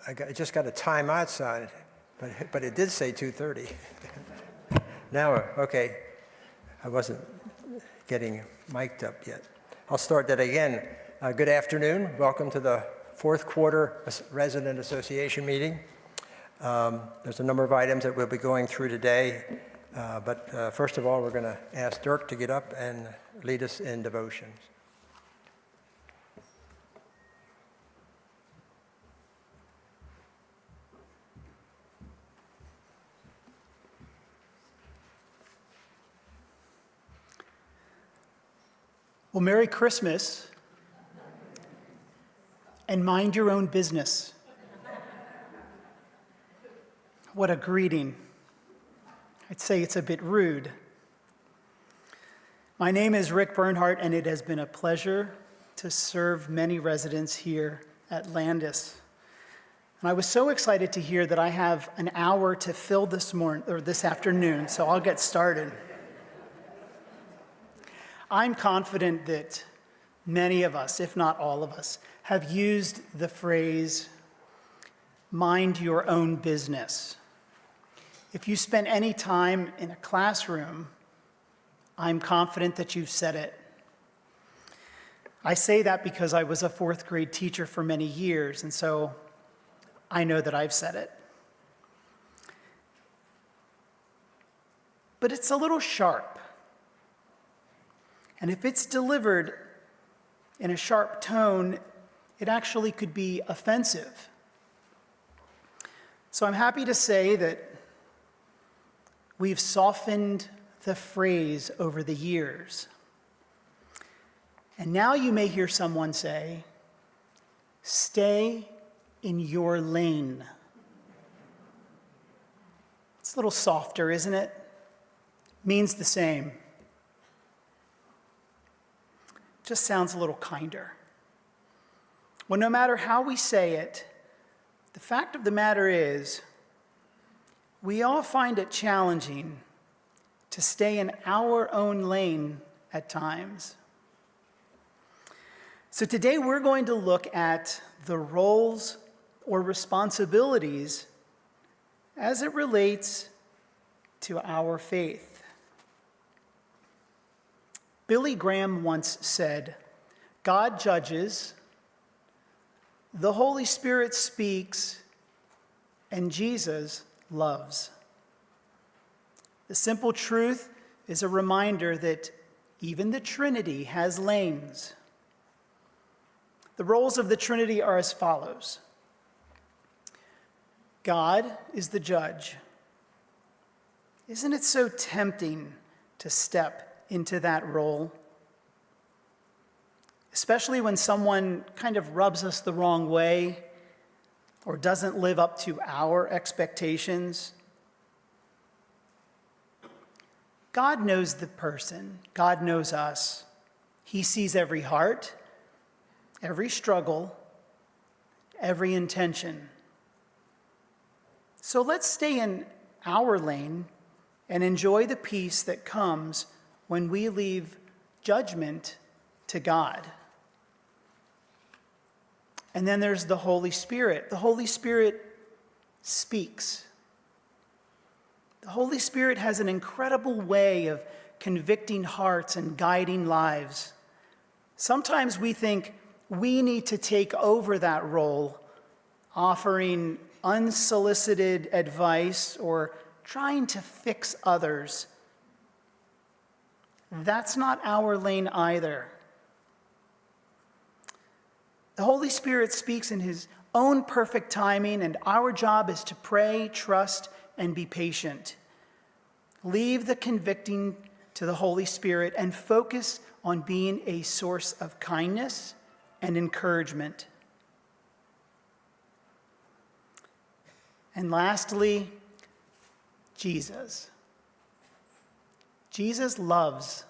I just got a timeout sign, but it did say 2:30. Now, okay, I wasn't getting mic'd up yet. I'll start that again. Good afternoon. Welcome to the fourth quarter Resident Association meeting. There's a number of items that we'll be going through today, but first of all, we're going to ask Dirk to get up and lead us in devotions. Well, Merry Christmas, and mind your own business. What a greeting. I'd say it's a bit rude. My name is Rick Bernhardt, and it has been a pleasure to serve many residents here at Landis. And I was so excited to hear that I have an hour to fill this afternoon, so I'll get started. I'm confident that many of us, if not all of us, have used the phrase, mind your own business. If you spent any time in a classroom, I'm confident that you've said it. I say that because I was a fourth grade teacher for many years, and so I know that I've said it. But it's a little sharp. And if it's delivered in a sharp tone, it actually could be offensive. So I'm happy to say that we've softened the phrase over the years. And now you may hear someone say, stay in your lane. It's a little softer, isn't it? Means the same. Just sounds a little kinder. Well, no matter how we say it, the fact of the matter is, we all find it challenging to stay in our own lane at times. So today we're going to look at the roles or responsibilities as it relates to our faith. Billy Graham once said, God judges, the Holy Spirit speaks, and Jesus loves. The simple truth is a reminder that even the Trinity has lanes. The roles of the Trinity are as follows. God is the judge. Isn't it so tempting to step into that role? Especially when someone kind of rubs us the wrong way or doesn't live up to our expectations. God knows the person. God knows us. He sees every heart, every struggle, every intention. So let's stay in our lane and enjoy the peace that comes when we leave judgment to God. And then there's the Holy Spirit. The Holy Spirit speaks. The Holy Spirit has an incredible way of convicting hearts and guiding lives. Sometimes we think we need to take over that role, offering unsolicited advice or trying to fix others. That's not our lane either. The Holy Spirit speaks in his own perfect timing, and our job is to pray, trust, and be patient. Leave the convicting to the Holy Spirit and focus on being a source of kindness and encouragement. And lastly, Jesus. Jesus loves.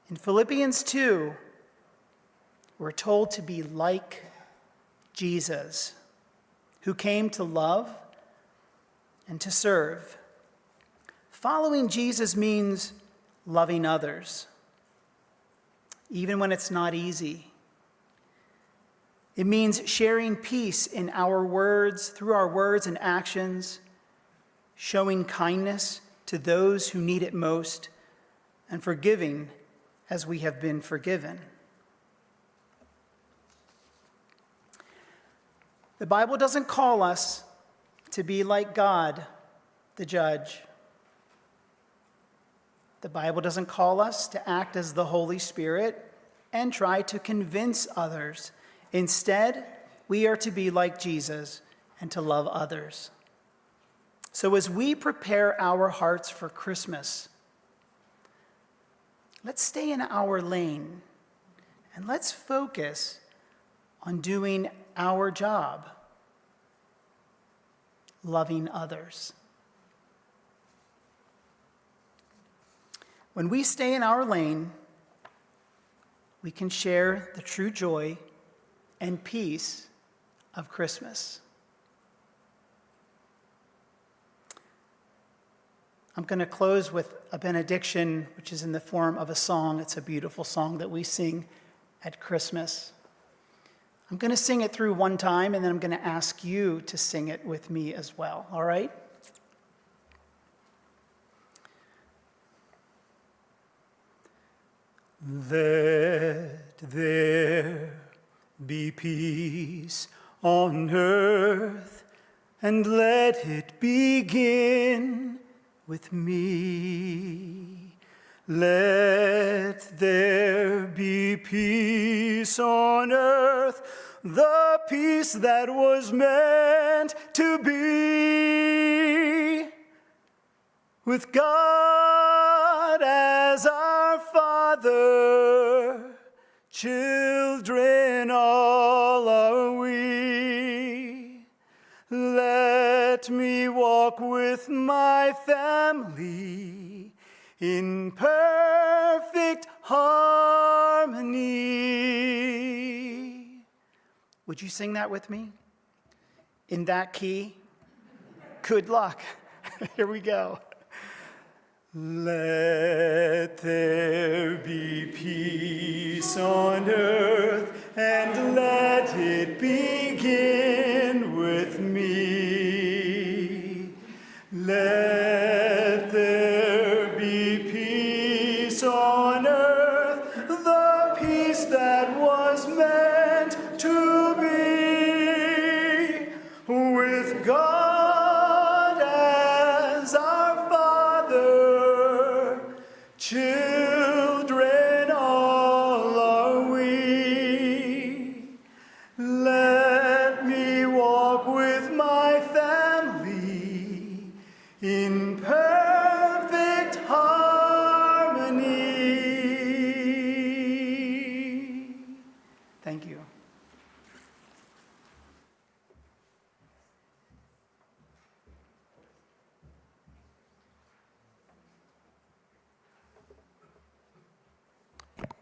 In Philippians 2, we're told to be like Jesus, who came to love and to serve. Following Jesus means loving others, even when it's not easy. It means sharing peace in our words, through our words and actions, showing kindness to those who need it most, and forgiving as we have been forgiven. The Bible doesn't call us to be like God, the judge. The Bible doesn't call us to act as the Holy Spirit and try to convince others. Instead, we are to be like Jesus and to love others. So as we prepare our hearts for Christmas, let's stay in our lane and let's focus on doing our job, loving others. When we stay in our lane, we can share the true joy and peace of Christmas. I'm going to close with a benediction, which is in the form of a song. It's a beautiful song that we sing at Christmas. I'm going to sing it through one time, and then I'm going to ask you to sing it with me as well, all right? Let there be peace on earth, and let it begin with me. Let there be peace on earth, the peace that was meant to be. With God as our Father, children all are we. Let me walk with my family in perfect harmony. Would you sing that with me? In that key? Good luck. Here we go. Let there be peace on earth, and let it begin with me. Let there be peace on earth, the peace that was meant to be. With God as our Father, children all are we. Let me walk with my family in perfect harmony. Thank you.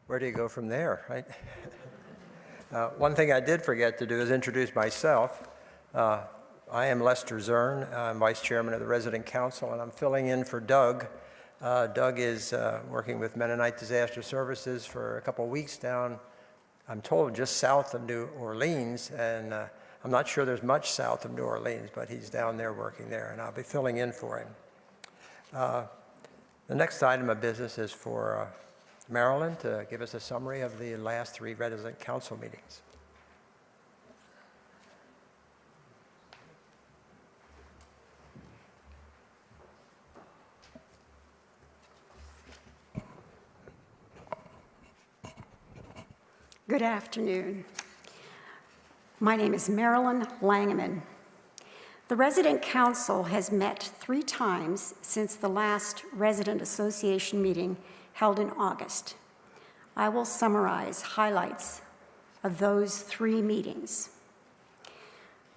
Where do you go from there, right? One thing I did forget to do is introduce myself. I am Lester Zern. I'm Vice Chairman of the Resident Council, and I'm filling in for Doug. Doug is working with Mennonite Disaster Services for a couple of weeks down, I'm told, just south of New Orleans, and I'm not sure there's much south of New Orleans, but he's down there working there, and I'll be filling in for him. The next item of business is for Marilyn to give us a summary of the last 3 resident council meetings. Good afternoon. My name is Marilyn Langeman. The Resident Council has met 3 times since the last Resident Association meeting held in August. I will summarize highlights of those 3 meetings.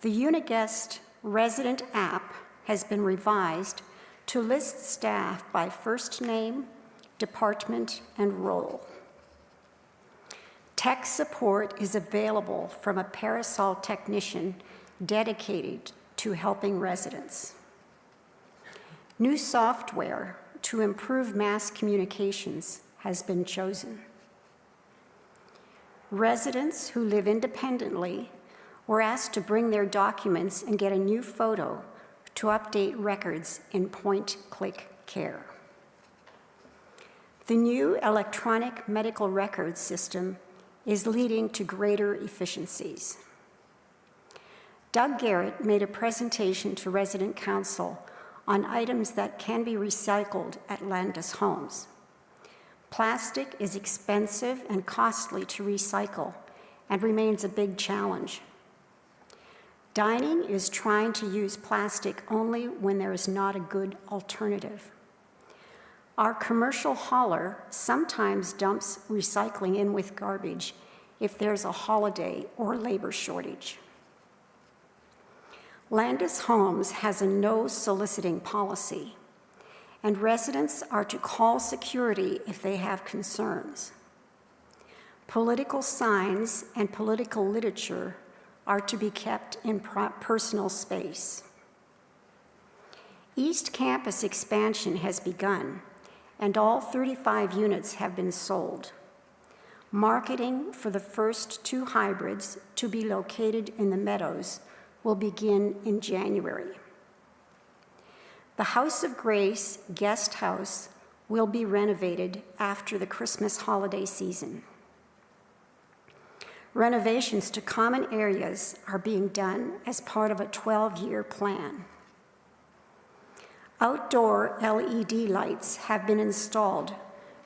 The Uniguest resident app has been revised to list staff by first name, department, and role. Tech support is available from a Parasol technician dedicated to helping residents. New software to improve mass communications has been chosen. Residents who live independently were asked to bring their documents and get a new photo to update records in point-click care. The new electronic medical records system is leading to greater efficiencies. Doug Garrett made a presentation to Resident Council on items that can be recycled at Landis Homes. Plastic is expensive and costly to recycle and remains a big challenge. Dining is trying to use plastic only when there is not a good alternative. Our commercial hauler sometimes dumps recycling in with garbage if there's a holiday or labor shortage. Landis Homes has a no soliciting policy, and residents are to call security if they have concerns. Political signs and political literature are to be kept in personal space. East Campus expansion has begun, and all 35 units have been sold. Marketing for the first 2 hybrids to be located in the Meadows will begin in January. The House of Grace guest house will be renovated after the Christmas holiday season. Renovations to common areas are being done as part of a 12-year plan. Outdoor LED lights have been installed,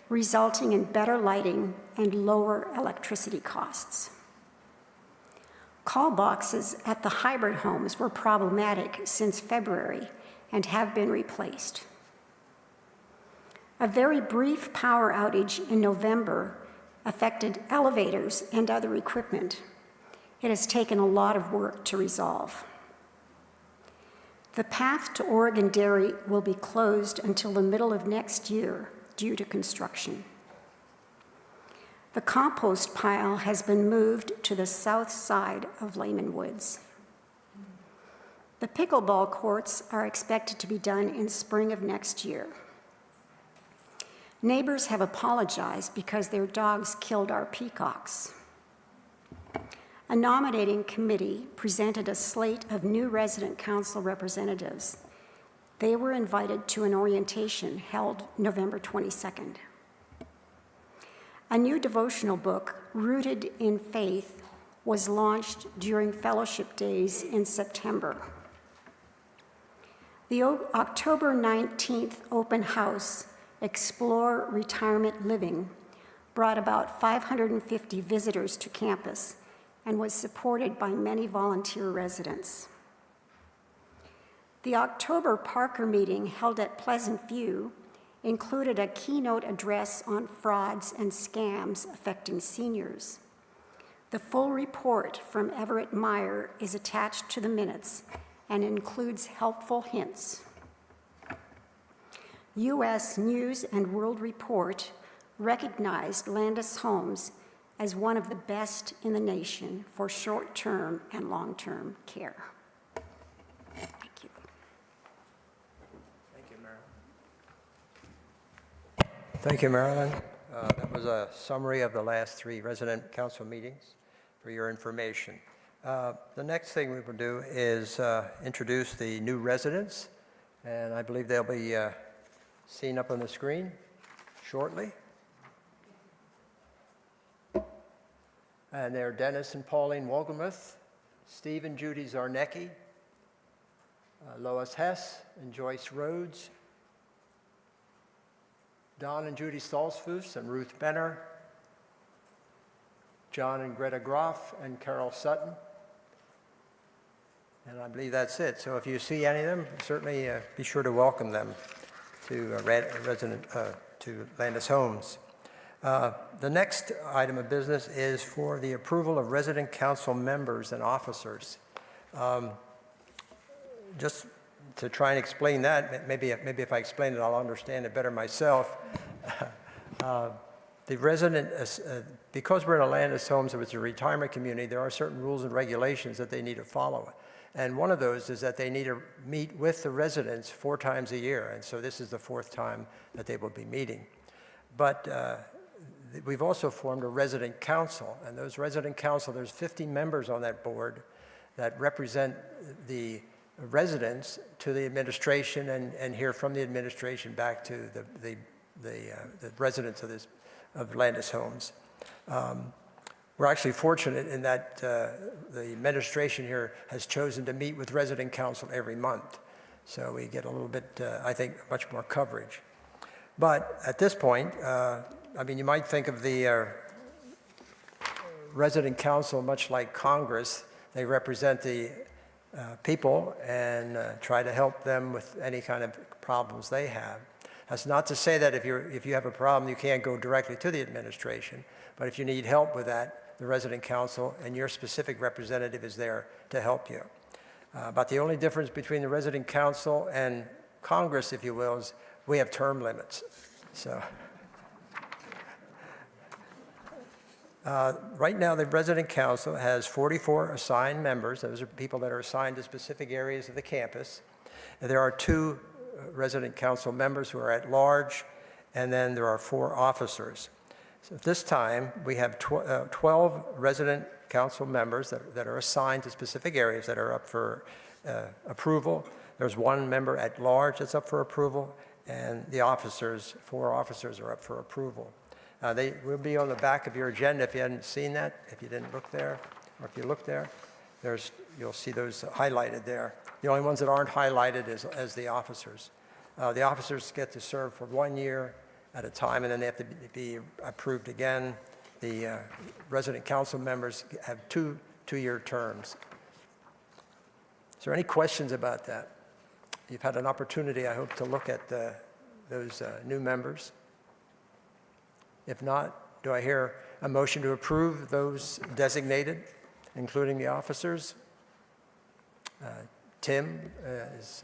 resulting in better lighting and lower electricity costs. Call boxes at the hybrid homes were problematic since February and have been replaced. A very brief power outage in November affected elevators and other equipment. It has taken a lot of work to resolve. The path to Oregon Dairy will be closed until the middle of next year due to construction. The compost pile has been moved to the south side of Lehman Woods. The pickleball courts are expected to be done in spring of next year. Neighbors have apologized because their dogs killed our peacocks. A nominating committee presented a slate of new resident council representatives. They were invited to an orientation held November 22nd. A new devotional book, Rooted in Faith, was launched during fellowship days in September. The October 19th open house, Explore Retirement Living, brought about 550 visitors to campus and was supported by many volunteer residents. The October Parker meeting held at Pleasant View included a keynote address on frauds and scams affecting seniors. The full report from Everett Meyer is attached to the minutes and includes helpful hints. U.S. News and World Report recognized Landis Homes as one of the best in the nation for short-term and long-term care. Thank you. Thank you, Marilyn. Thank you, Marilyn. That was a summary of the last 3 resident council meetings for your information. The next thing we will do is introduce the new residents, and I believe they'll be seen up on the screen shortly. And they're Dennis and Pauline Wogelmuth, Steve and Judy Zarnecki, Lois Hess and Joyce Rhodes, Don and Judy Stolzfus and Ruth Benner, John and Greta Groff and Carol Sutton. And I believe that's it. So if you see any of them, certainly be sure to welcome them to to Landis Homes. The next item of business is for the approval of resident council members and officers. Just to try and explain that, maybe if I explain it, I'll understand it better myself. The resident, because we're in a Landis Homes, it's a retirement community, there are certain rules and regulations that they need to follow. And one of those is that they need to meet with the residents 4 times a year. And so this is the 4th time that they will be meeting. But we've also formed a resident council, and those resident council, there's 50 members on that board that represent the residents to the administration and hear from the administration back to the residents of Landis Homes. We're actually fortunate in that the administration here has chosen to meet with resident council every month. So we get a little bit, I think, much more coverage. But at this point, I mean, you might think of the resident council much like Congress. They represent the people and try to help them with any kind of problems they have. That's not to say that if you have a problem, you can't go directly to the administration. But if you need help with that, the resident council and your specific representative is there to help you. But the only difference between the resident council and Congress, if you will, is we have term limits. So right now, the resident council has 44 assigned members. Those are people that are assigned to specific areas of the campus. And there are 2 resident council members who are at large, and then there are 4 officers. So at this time, we have 12 resident council members that are assigned to specific areas that are up for approval. There's 1 member at large that's up for approval, and the officers, 4 officers are up for approval. They will be on the back of your agenda if you hadn't seen that, if you didn't look there, or if you look there, you'll see those highlighted there. The only ones that aren't highlighted is as the officers. The officers get to serve for 1 year at a time, and then they have to be approved again. The resident council members have 2-year terms. Is there any questions about that? You've had an opportunity, I hope, to look at those new members. If not, do I hear a motion to approve those designated, including the officers? Tim is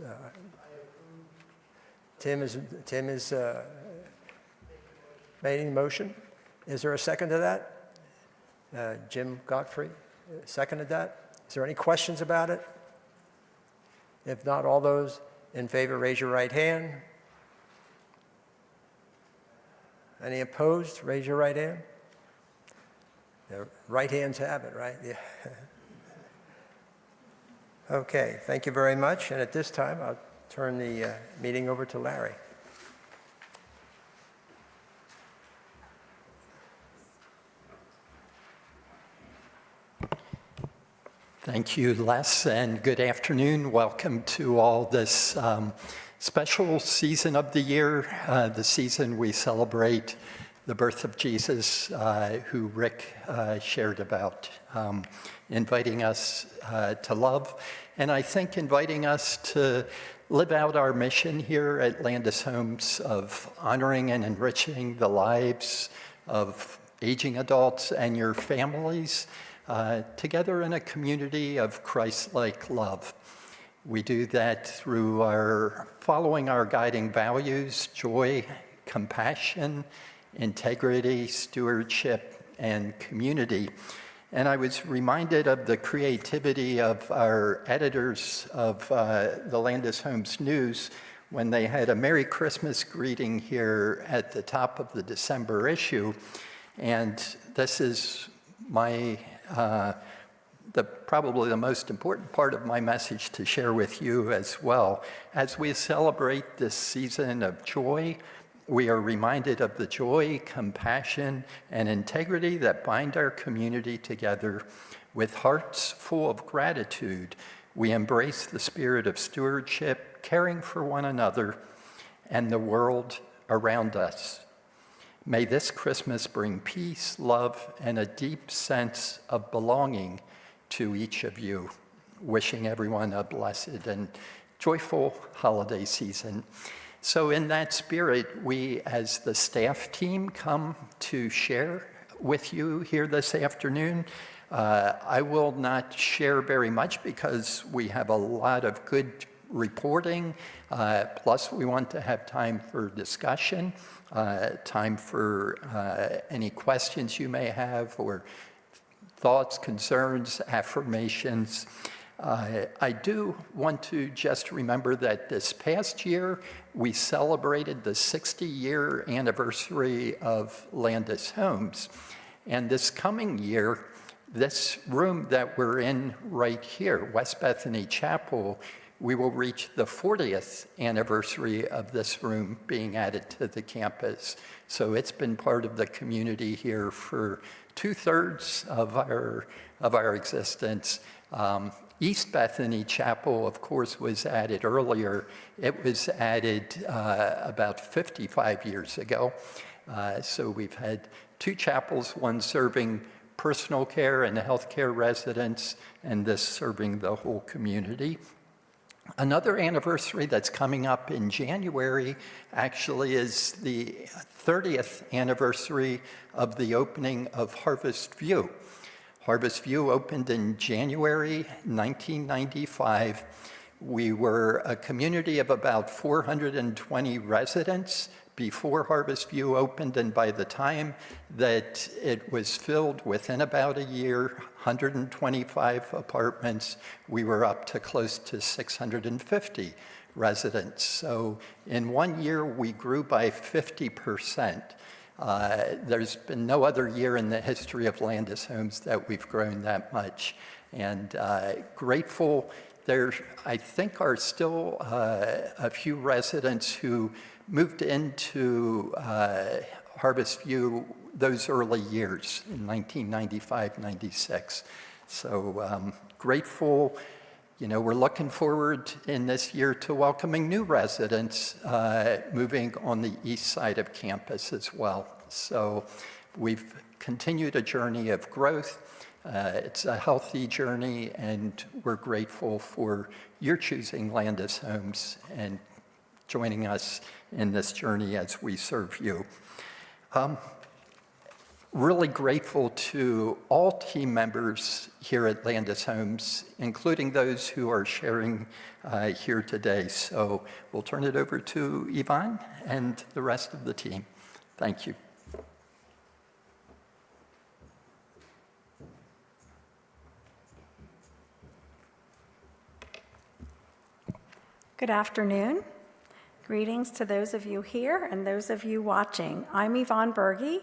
making the motion. Is there a second to that? Jim Godfrey seconded that. Is there any questions about it? If not, all those in favor, raise your right hand. Any opposed? Raise your right hand. The right hands have it, right? Yeah. Okay, thank you very much. And at this time, I'll turn the meeting over to Larry. Thank you, Les, and good afternoon. Welcome to all this special season of the year, the season we celebrate the birth of Jesus, who Rick shared about, inviting us to love, and I think inviting us to live out our mission here at Landis Homes of honoring and enriching the lives of aging adults and your families, together in a community of Christ-like love. We do that through following our guiding values: joy, compassion, integrity, stewardship, and community. And I was reminded of the creativity of our editors of the Landis Homes News when they had a Merry Christmas greeting here at the top of the December issue. And this is probably the most important part of my message to share with you as well. As we celebrate this season of joy, we are reminded of the joy, compassion, and integrity that bind our community together. With hearts full of gratitude, we embrace the spirit of stewardship, caring for one another and the world around us. May this Christmas bring peace, love, and a deep sense of belonging to each of you. Wishing everyone a blessed and joyful holiday season. So in that spirit, we as the staff team come to share with you here this afternoon. I will not share very much because we have a lot of good reporting, plus we want to have time for discussion, time for any questions you may have or thoughts, concerns, affirmations. I do want to just remember that this past year, we celebrated the 60-year anniversary of Landis Homes. And this coming year, this room that we're in right here, West Bethany Chapel, we will reach the 40th anniversary of this room being added to the campus. So it's been part of the community here for 2/3 of our existence. East Bethany Chapel, of course, was added earlier. It was added about 55 years ago. So we've had 2 chapels, one serving personal care and healthcare residents, and this serving the whole community. Another anniversary that's coming up in January actually is the 30th anniversary of the opening of Harvest View. Harvest View opened in January 1995. We were a community of about 420 residents before Harvest View opened, and by the time that it was filled within about a year, 125 apartments, we were up to close to 650 residents. So in 1 year, we grew by 50%. There's been no other year in the history of Landis Homes that we've grown that much. And grateful. There, I think, are still a few residents who moved into Harvest View those early years in 1995, 96. So grateful. You know, we're looking forward in this year to welcoming new residents moving on the east side of campus as well. So we've continued a journey of growth. It's a healthy journey, and we're grateful for your choosing Landis Homes and joining us in this journey as we serve you. Really grateful to all team members here at Landis Homes, including those who are sharing here today. So we'll turn it over to Yvonne and the rest of the team. Thank you. Good afternoon. Greetings to those of you here and those of you watching. I'm Yvonne Berge,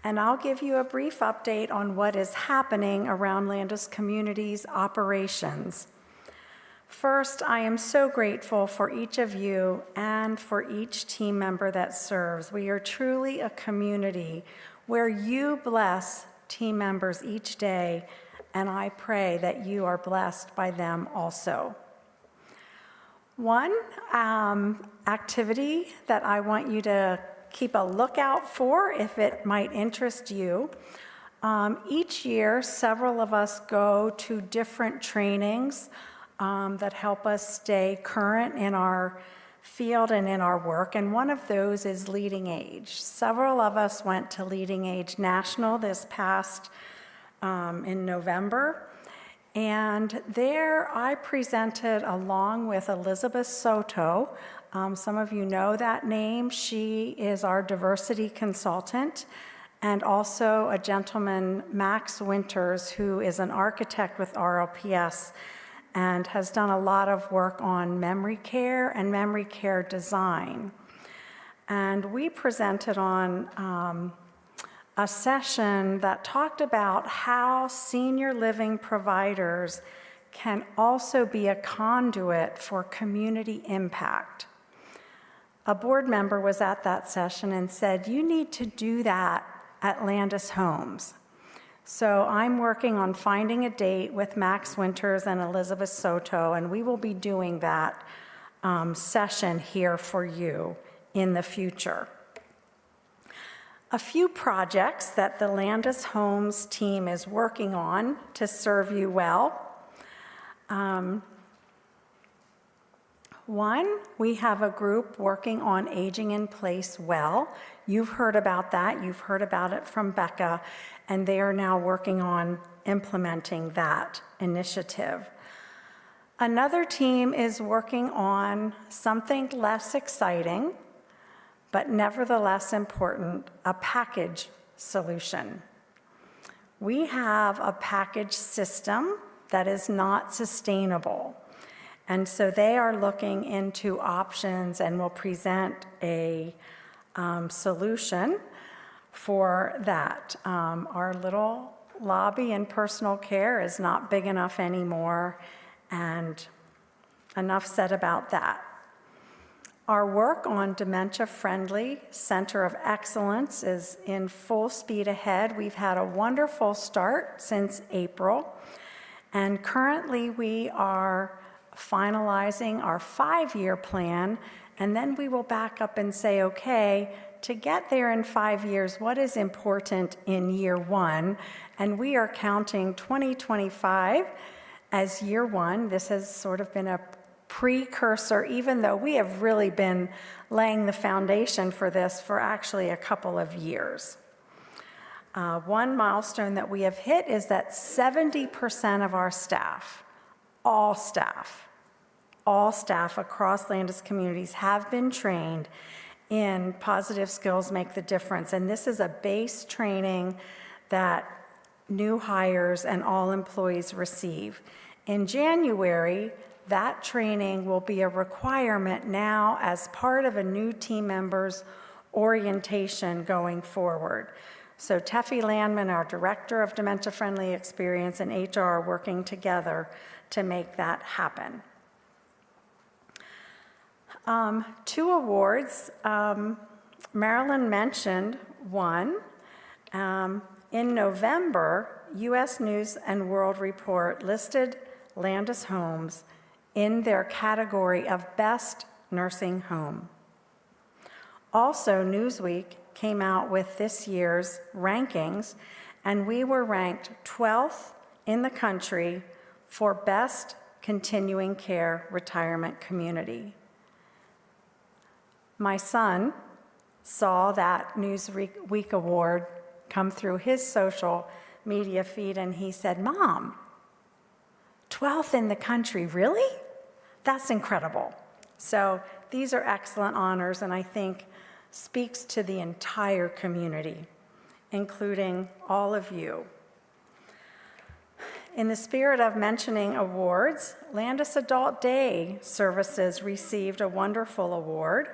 and I'll give you a brief update on what is happening around Landis Community's operations. First, I am so grateful for each of you and for each team member that serves. We are truly a community where you bless team members each day, and I pray that you are blessed by them also. One activity that I want you to keep a lookout for, if it might interest you, each year several of us go to different trainings that help us stay current in our field and in our work, and one of those is Leading Age. Several of us went to Leading Age National this past in November. And there I presented along with Elizabeth Soto. Some of you know that name. She is our diversity consultant, and also a gentleman, Max Winters, who is an architect with RLPS and has done a lot of work on memory care and memory care design. And we presented on a session that talked about how senior living providers can also be a conduit for community impact. A board member was at that session and said, "You need to do that at Landis Homes." So I'm working on finding a date with Max Winters and Elizabeth Soto, and we will be doing that session here for you in the future. A few projects that the Landis Homes team is working on to serve you well. One, we have a group working on aging in place well. You've heard about that. You've heard about it from Becca, and they are now working on implementing that initiative. Another team is working on something less exciting, but nevertheless important, a package solution. We have a package system that is not sustainable. And so they are looking into options and will present a solution for that. Our little lobby in personal care is not big enough anymore, and enough said about that. Our work on dementia-friendly Center of Excellence is in full speed ahead. We've had a wonderful start since April, and currently we are finalizing our 5-year plan, and then we will back up and say, okay, to get there in 5 years, what is important in year 1? And we are counting 2025 as year 1. This has sort of been a precursor, even though we have really been laying the foundation for this for actually a couple of years. One milestone that we have hit is that 70% of our staff, all staff across Landis communities have been trained in Positive Skills Make the Difference. And this is a base training that new hires and all employees receive. In January, that training will be a requirement now as part of a new team member's orientation going forward. So Teffy Landman, our Director of Dementia Friendly Experience, and HR are working together to make that happen. 2 awards. Marilyn mentioned one. In November, U.S. News and World Report listed Landis Homes in their category of Best Nursing Home. Also, Newsweek came out with this year's rankings, and we were ranked 12th in the country for Best Continuing Care Retirement Community. My son saw that Newsweek award come through his social media feed, and he said, "Mom, 12th in the country, really? That's incredible." So these are excellent honors, and I think speaks to the entire community, including all of you. In the spirit of mentioning awards, Landis Adult Day Services received a wonderful award.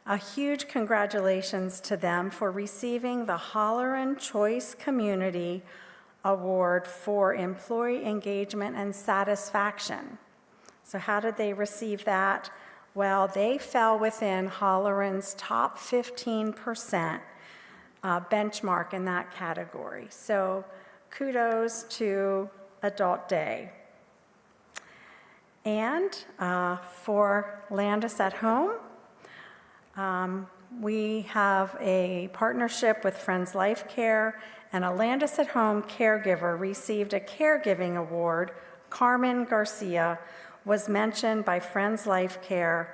A huge congratulations to them for receiving the Holleran Choice Community Award for Employee Engagement and Satisfaction. So how did they receive that? Well, they fell within Holleran's top 15% benchmark in that category. So kudos to Adult Day. And for Landis at Home, we have a partnership with Friends Life Care, and a Landis at Home caregiver received a caregiving award. Carmen Garcia was mentioned by Friends Life Care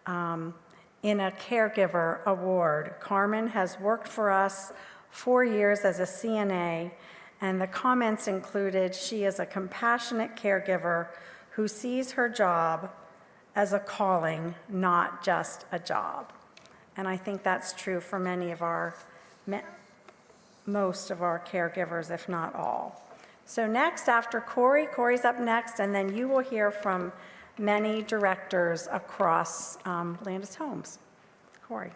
in a caregiver award. Carmen has worked for us 4 years as a CNA, and the comments included, she is a compassionate caregiver who sees her job as a calling, not just a job. And I think that's true for most of our caregivers, if not all. So next, after Corey's up next, and then you will hear from many directors across Landis Homes. Corey.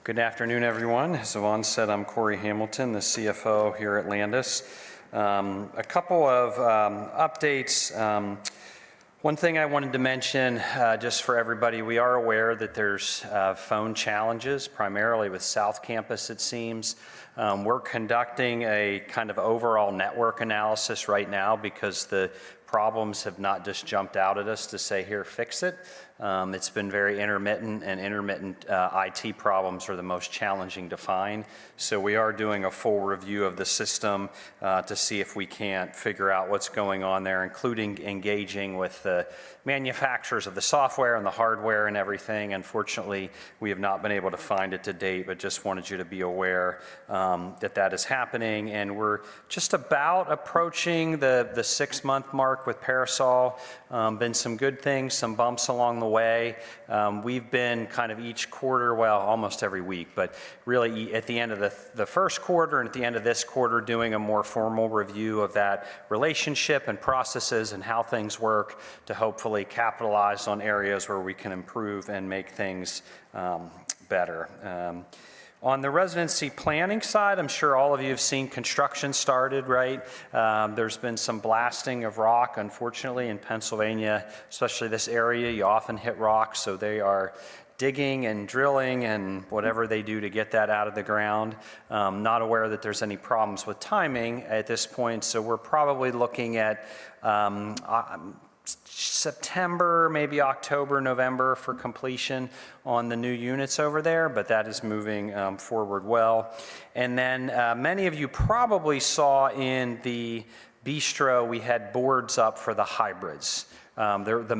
Good afternoon, everyone. As Yvonne said, I'm Corey Hamilton, the CFO here at Landis. A couple of updates. One thing I wanted to mention, just for everybody, we are aware that there's phone challenges, primarily with South Campus, it seems. We're conducting a kind of overall network analysis right now because the problems have not just jumped out at us to say, here, fix it. It's been very intermittent, and intermittent IT problems are the most challenging to find. So we are doing a full review of the system to see if we can't figure out what's going on there, including engaging with the manufacturers of the software and the hardware and everything. Unfortunately, we have not been able to find it to date, but just wanted you to be aware. that is happening, and we're just about approaching the 6-month mark with Parasol. Been some good things, some bumps along the way. We've been kind of each quarter, well, almost every week, but really at the end of the first quarter and at the end of this quarter, doing a more formal review of that relationship and processes and how things work to hopefully capitalize on areas where we can improve and make things better. On the residency planning side, I'm sure all of you have seen construction started, right? There's been some blasting of rock, unfortunately, in Pennsylvania, especially this area. You often hit rocks, so they are digging and drilling and whatever they do to get that out of the ground. Not aware that there's any problems with timing at this point, so we're probably looking at September, maybe October, November for completion on the new units over there, but that is moving forward well. And then many of you probably saw in the bistro, we had boards up for the hybrids. They're the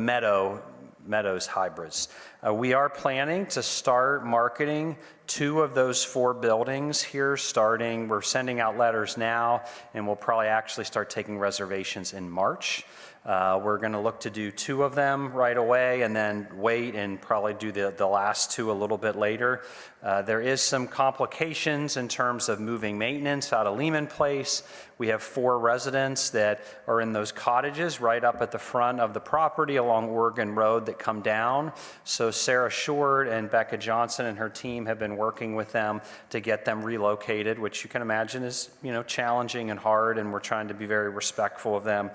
Meadows hybrids. We are planning to start marketing 2 of those 4 buildings here starting. We're sending out letters now, and we'll probably actually start taking reservations in March. We're going to look to do 2 of them right away and then wait and probably do the last 2 a little bit later. There is some complications in terms of moving maintenance out of Lehman Place. We have 4 residents that are in those cottages right up at the front of the property along Oregon Road that come down. So Sarah Short and Becca Johnson and her team have been working with them to get them relocated, which you can imagine is, challenging and hard, and we're trying to be very respectful of them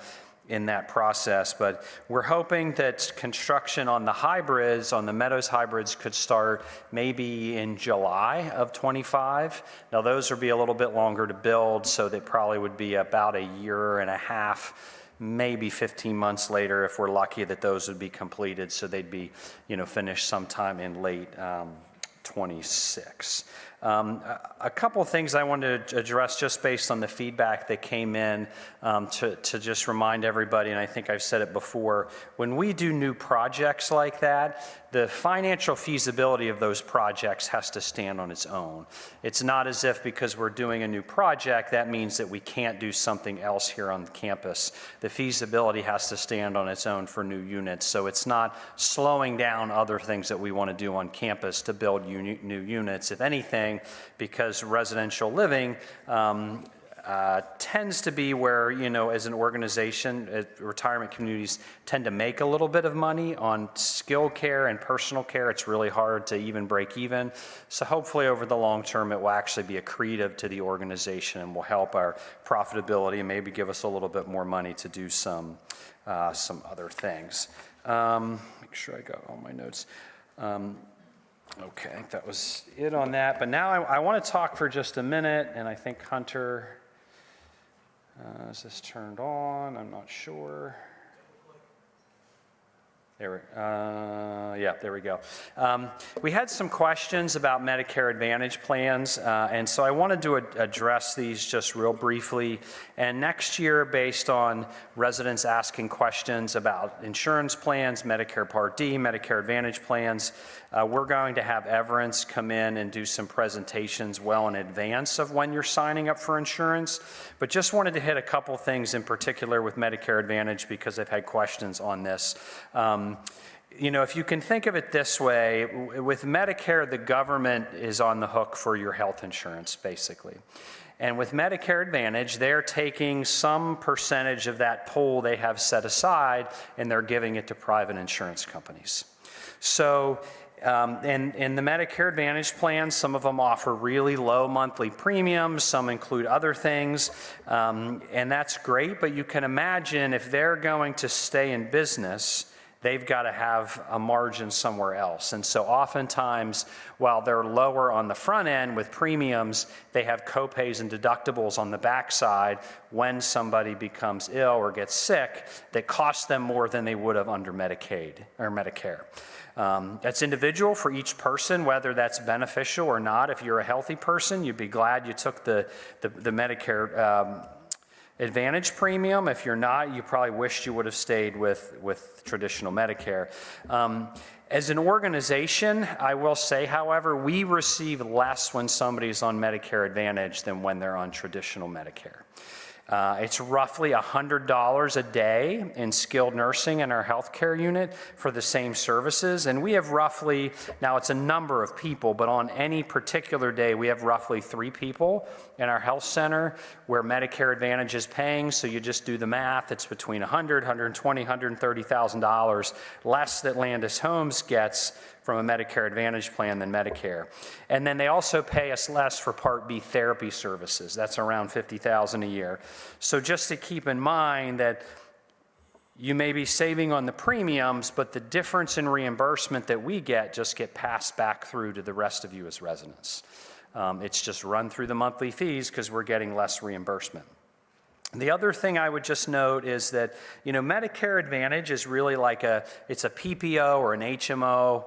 in that process. But we're hoping that construction on the hybrids, on the Meadows hybrids, could start maybe in July of 25. Now those would be a little bit longer to build, so they probably would be about a year and a half, maybe 15 months later if we're lucky that those would be completed, so they'd be finished sometime in late 26. A couple of things I wanted to address just based on the feedback that came in to just remind everybody, and I think I've said it before, when we do new projects like that, the financial feasibility of those projects has to stand on its own. It's not as if because we're doing a new project, that means that we can't do something else here on campus. The feasibility has to stand on its own for new units, so it's not slowing down other things that we want to do on campus to build new units. If anything, because residential living tends to be where, as an organization, retirement communities tend to make a little bit of money on skilled care and personal care. It's really hard to even break even. So hopefully over the long term, it will actually be accretive to the organization and will help our profitability and maybe give us a little bit more money to do some other things. Make sure I got all my notes. Okay, that was it on that. But now I want to talk for just a minute, and I think Hunter, is this turned on? I'm not sure. There we go. We had some questions about Medicare Advantage plans, and so I wanted to address these just real briefly. And next year, based on residents asking questions about insurance plans, Medicare Part D, Medicare Advantage plans, we're going to have Everence come in and do some presentations well in advance of when you're signing up for insurance. But just wanted to hit a couple things in particular with Medicare Advantage because I've had questions on this. If you can think of it this way, with Medicare, the government is on the hook for your health insurance, basically. And with Medicare Advantage, they're taking some percentage of that pool they have set aside, and they're giving it to private insurance companies. So, in the Medicare Advantage plans, some of them offer really low monthly premiums, some include other things, and that's great, but you can imagine if they're going to stay in business, they've got to have a margin somewhere else. And so oftentimes, while they're lower on the front end with premiums, they have copays and deductibles on the backside when somebody becomes ill or gets sick that cost them more than they would have under Medicaid or Medicare. That's individual for each person, whether that's beneficial or not. If you're a healthy person, you'd be glad you took the Medicare Advantage premium. If you're not, you probably wished you would have stayed with traditional Medicare. As an organization, I will say, however, we receive less when somebody's on Medicare Advantage than when they're on traditional Medicare. It's roughly $100 a day in skilled nursing in our healthcare unit for the same services. And we have roughly, now it's a number of people, but on any particular day, we have roughly 3 people in our health center where Medicare Advantage is paying. So you just do the math. It's between $100,000, $120,000, $130,000 less that Landis Homes gets from a Medicare Advantage plan than Medicare. And then they also pay us less for Part B therapy services. That's around $50,000 a year. So just to keep in mind that you may be saving on the premiums, but the difference in reimbursement that we get just get passed back through to the rest of you as residents. It's just run through the monthly fees because we're getting less reimbursement. The other thing I would just note is that, Medicare Advantage is really like it's a PPO or an HMO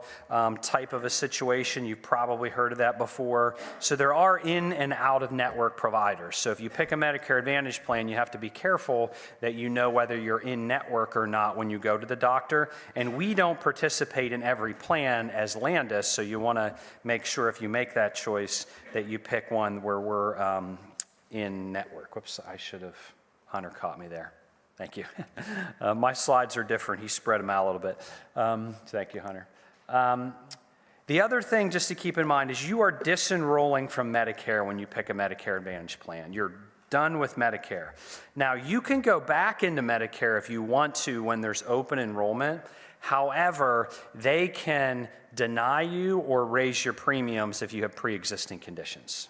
type of a situation. You've probably heard of that before. So there are in and out of network providers. So if you pick a Medicare Advantage plan, you have to be careful that you know whether you're in network or not when you go to the doctor. And we don't participate in every plan as Landis, so you want to make sure if you make that choice that you pick one where we're in network. Whoops, Hunter caught me there. Thank you. My slides are different. He spread them out a little bit. Thank you, Hunter. The other thing just to keep in mind is you are disenrolling from Medicare when you pick a Medicare Advantage plan. You're done with Medicare. Now, you can go back into Medicare if you want to when there's open enrollment. However, they can deny you or raise your premiums if you have pre-existing conditions.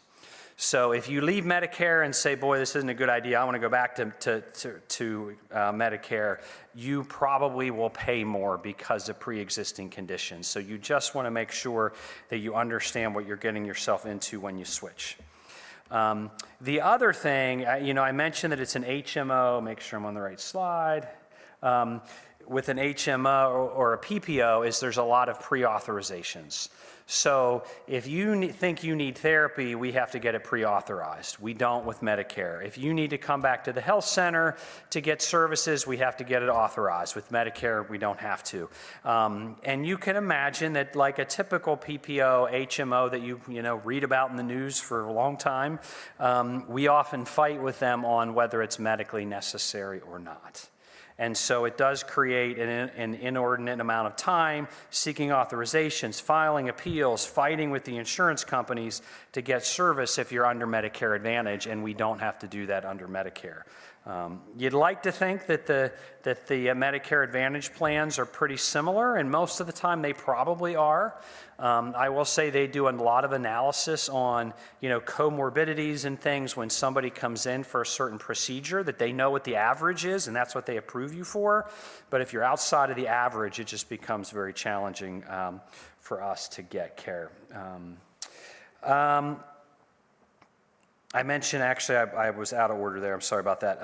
So if you leave Medicare and say, boy, this isn't a good idea, I want to go back to Medicare, you probably will pay more because of pre-existing conditions. So you just want to make sure that you understand what you're getting yourself into when you switch. The other thing, I mentioned that it's an HMO, make sure I'm on the right slide. With an HMO or a PPO is there's a lot of pre-authorizations. So if you think you need therapy, we have to get it pre-authorized. We don't with Medicare. If you need to come back to the health center to get services, we have to get it authorized. With Medicare, we don't have to. And you can imagine that like a typical PPO, HMO that you read about in the news for a long time, we often fight with them on whether it's medically necessary or not. And so it does create an inordinate amount of time seeking authorizations, filing appeals, fighting with the insurance companies to get service if you're under Medicare Advantage, and we don't have to do that under Medicare. You'd like to think that the Medicare Advantage plans are pretty similar, and most of the time they probably are. I will say they do a lot of analysis on, comorbidities and things when somebody comes in for a certain procedure that they know what the average is, and that's what they approve you for. But if you're outside of the average, it just becomes very challenging for us to get care. I mentioned, actually, I was out of order there. I'm sorry about that.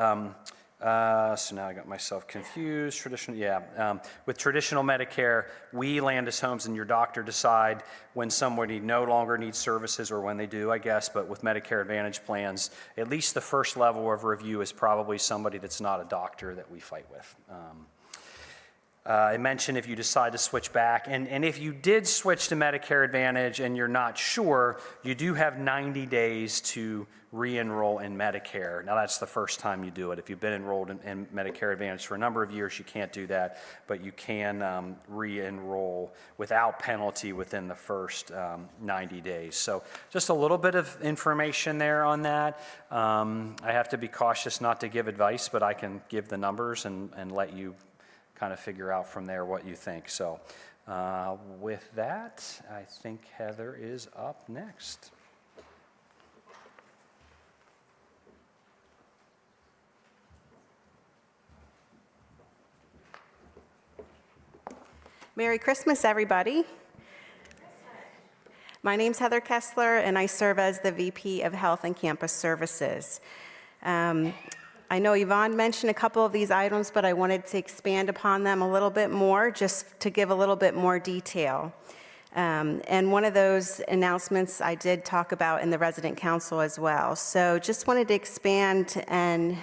So now I got myself confused. With traditional Medicare, we, Landis Homes, and your doctor decide when somebody no longer needs services or when they do, I guess. But with Medicare Advantage plans, at least the first level of review is probably somebody that's not a doctor that we fight with. I mentioned if you decide to switch back, and if you did switch to Medicare Advantage and you're not sure, you do have 90 days to re-enroll in Medicare. Now that's the first time you do it. If you've been enrolled in Medicare Advantage for a number of years, you can't do that, but you can re-enroll without penalty within the first 90 days. So just a little bit of information there on that. I have to be cautious not to give advice, but I can give the numbers and let you kind of figure out from there what you think. So with that, I think Heather is up next. Merry Christmas, everybody. My name's Heather Kessler, and I serve as the VP of Health and Campus Services. I know Yvonne mentioned a couple of these items, but I wanted to expand upon them a little bit more, just to give a little bit more detail. And one of those announcements I did talk about in the resident council as well. So just wanted to expand and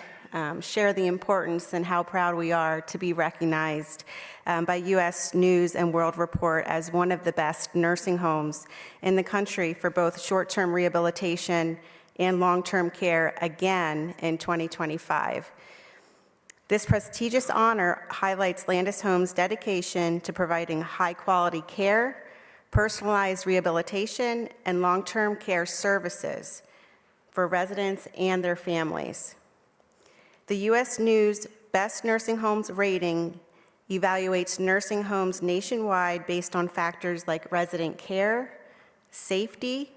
share the importance and how proud we are to be recognized by U.S. News and World Report as one of the best nursing homes in the country for both short-term rehabilitation and long-term care again in 2025. This prestigious honor highlights Landis Homes' dedication to providing high-quality care, personalized rehabilitation, and long-term care services for residents and their families. The U.S. News Best Nursing Homes rating evaluates nursing homes nationwide based on factors like resident care, safety,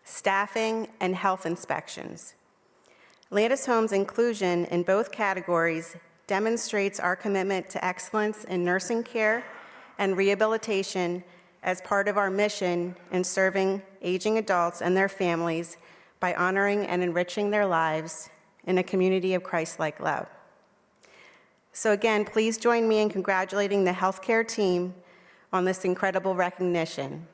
staffing, and health inspections. Landis Homes' inclusion in both categories demonstrates our commitment to excellence in nursing care and rehabilitation as part of our mission in serving aging adults and their families by honoring and enriching their lives in a community of Christ-like love. So again, please join me in congratulating the healthcare team on this incredible recognition.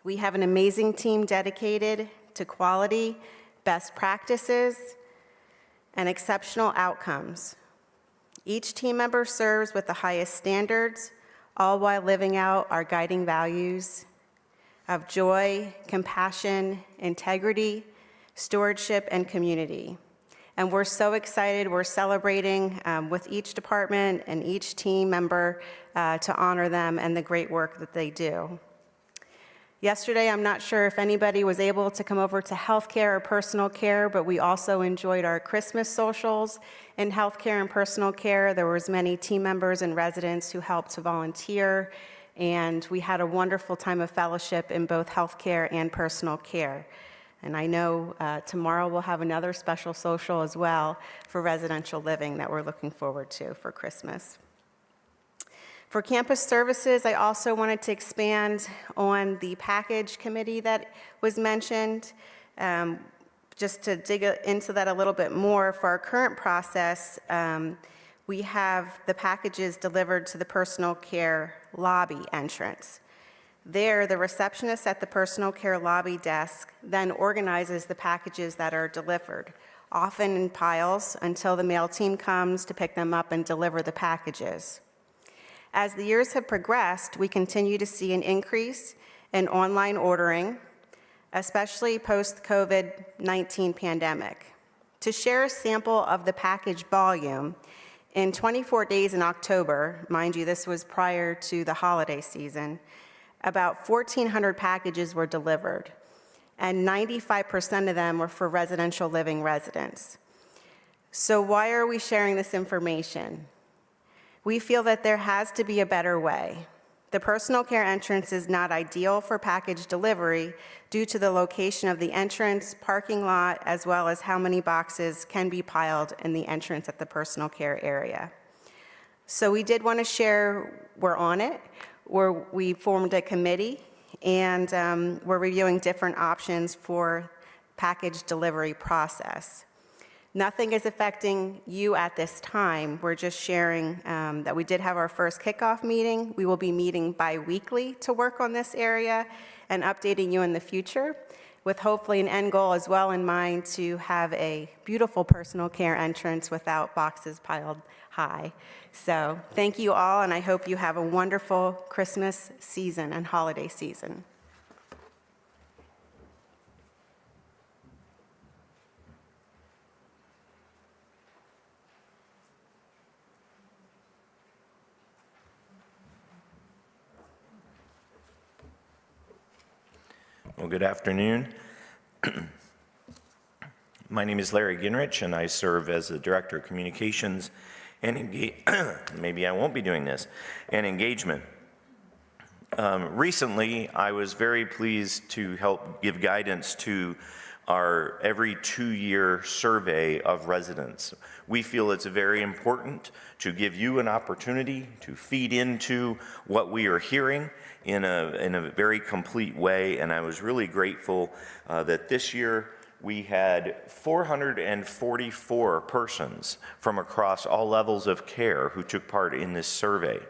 We have an amazing team dedicated to quality, best practices, and exceptional outcomes. Each team member serves with the highest standards, all while living out our guiding values of joy, compassion, integrity, stewardship, and community. And we're so excited. We're celebrating with each department and each team member to honor them and the great work that they do. Yesterday, I'm not sure if anybody was able to come over to healthcare or personal care, but we also enjoyed our Christmas socials in healthcare and personal care. There was many team members and residents who helped to volunteer, and we had a wonderful time of fellowship in both healthcare and personal care. And I know tomorrow we'll have another special social as well for residential living that we're looking forward to for Christmas. For campus services, I also wanted to expand on the package committee that was mentioned. Just to dig into that a little bit more, for our current process, we have the packages delivered to the personal care lobby entrance. There, the receptionist at the personal care lobby desk then organizes the packages that are delivered, often in piles, until the mail team comes to pick them up and deliver the packages. As the years have progressed, we continue to see an increase in online ordering, especially post-COVID-19 pandemic. To share a sample of the package volume, in 24 days in October, mind you, this was prior to the holiday season, about 1,400 packages were delivered, and 95% of them were for residential living residents. So why are we sharing this information? We feel that there has to be a better way. The personal care entrance is not ideal for package delivery due to the location of the entrance, parking lot, as well as how many boxes can be piled in the entrance at the personal care area. So we did want to share, we're on it, we formed a committee, and we're reviewing different options for package delivery process. Nothing is affecting you at this time. We're just sharing that we did have our first kickoff meeting. We will be meeting bi-weekly to work on this area and updating you in the future, with hopefully an end goal as well in mind to have a beautiful personal care entrance without boxes piled high. So thank you all, and I hope you have a wonderful Christmas season and holiday season. Well, good afternoon. My name is Larry Ginrich, and I serve as the Director of Communications and maybe I won't be doing this, and Engagement. Recently, I was very pleased to help give guidance to our every 2-year survey of residents. We feel it's very important to give you an opportunity to feed into what we are hearing in a very complete way, and I was really grateful that this year we had 444 persons from across all levels of care who took part in this survey.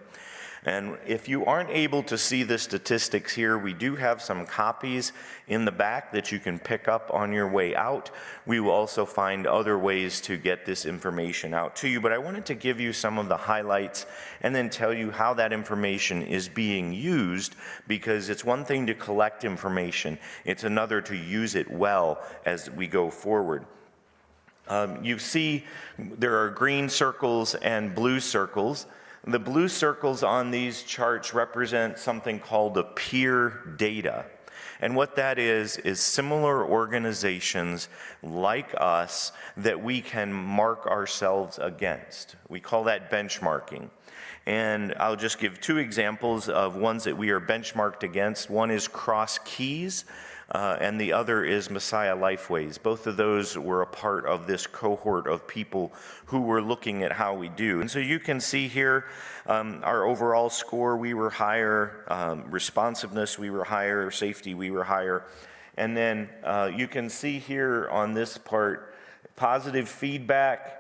And if you aren't able to see the statistics here, we do have some copies in the back that you can pick up on your way out. We will also find other ways to get this information out to you, but I wanted to give you some of the highlights and then tell you how that information is being used, because it's one thing to collect information, it's another to use it well as we go forward. You see there are green circles and blue circles. The blue circles on these charts represent something called the peer data. And what that is similar organizations like us that we can mark ourselves against. We call that benchmarking. And I'll just give two examples of ones that we are benchmarked against. One is Cross Keys, and the other is Messiah Lifeways. Both of those were a part of this cohort of people who were looking at how we do. And so you can see here our overall score, we were higher, responsiveness, we were higher, safety, we were higher. And then you can see here on this part, positive feedback.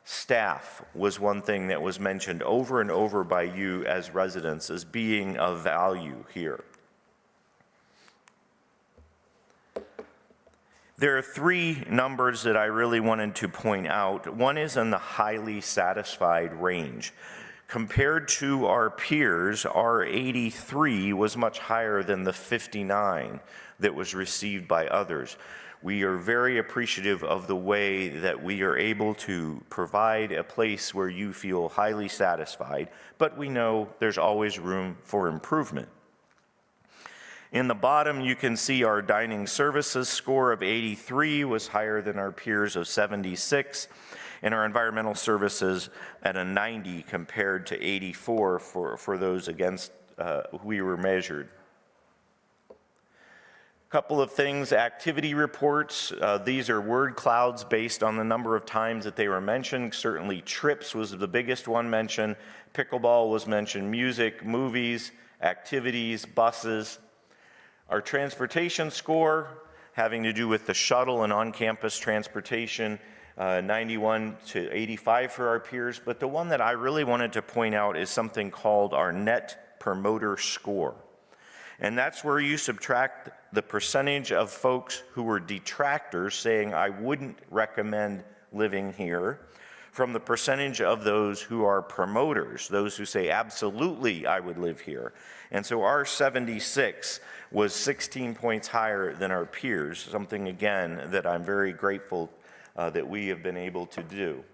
Staff was one thing that was mentioned over and over by you as residents as being of value here. There are three numbers that I really wanted to point out. One is in the highly satisfied range. Compared to our peers, our 83 was much higher than the 59 that was received by others. We are very appreciative of the way that we are able to provide a place where you feel highly satisfied, but we know there's always room for improvement. In the bottom, you can see our dining services score of 83 was higher than our peers of 76, and our environmental services at a 90 compared to 84 for those against who we were measured. Couple of things, activity reports. These are word clouds based on the number of times that they were mentioned. Certainly trips was the biggest one mentioned. Pickleball was mentioned, music, movies, activities, buses. Our transportation score, having to do with the shuttle and on-campus transportation, 91 to 85 for our peers. But the one that I really wanted to point out is something called our Net Promoter Score. And that's where you subtract the percentage of folks who were detractors saying, I wouldn't recommend living here, from the percentage of those who are promoters, those who say, absolutely, I would live here. And so our 76 was 16 points higher than our peers, something, again, that I'm very grateful that we have been able to do.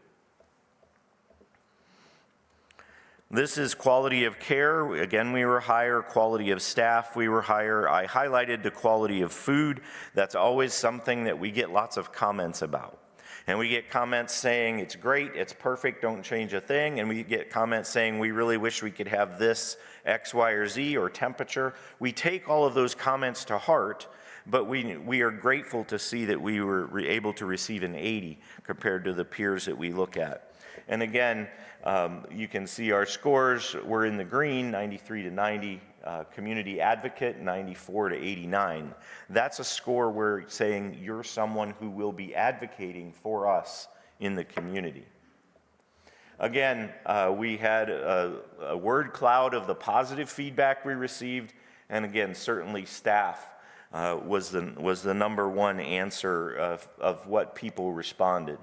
This is quality of care. Again, we were higher. Quality of staff, we were higher. I highlighted the quality of food. That's always something that we get lots of comments about. And we get comments saying, it's great, it's perfect, don't change a thing. And we get comments saying, we really wish we could have this X, Y, or Z, or temperature. We take all of those comments to heart, but we are grateful to see that we were able to receive an 80 compared to the peers that we look at. And again, you can see our scores were in the green, 93 to 90, community advocate, 94 to 89. That's a score where saying you're someone who will be advocating for us in the community. Again, we had a word cloud of the positive feedback we received, and again, certainly staff was the number one answer of what people responded.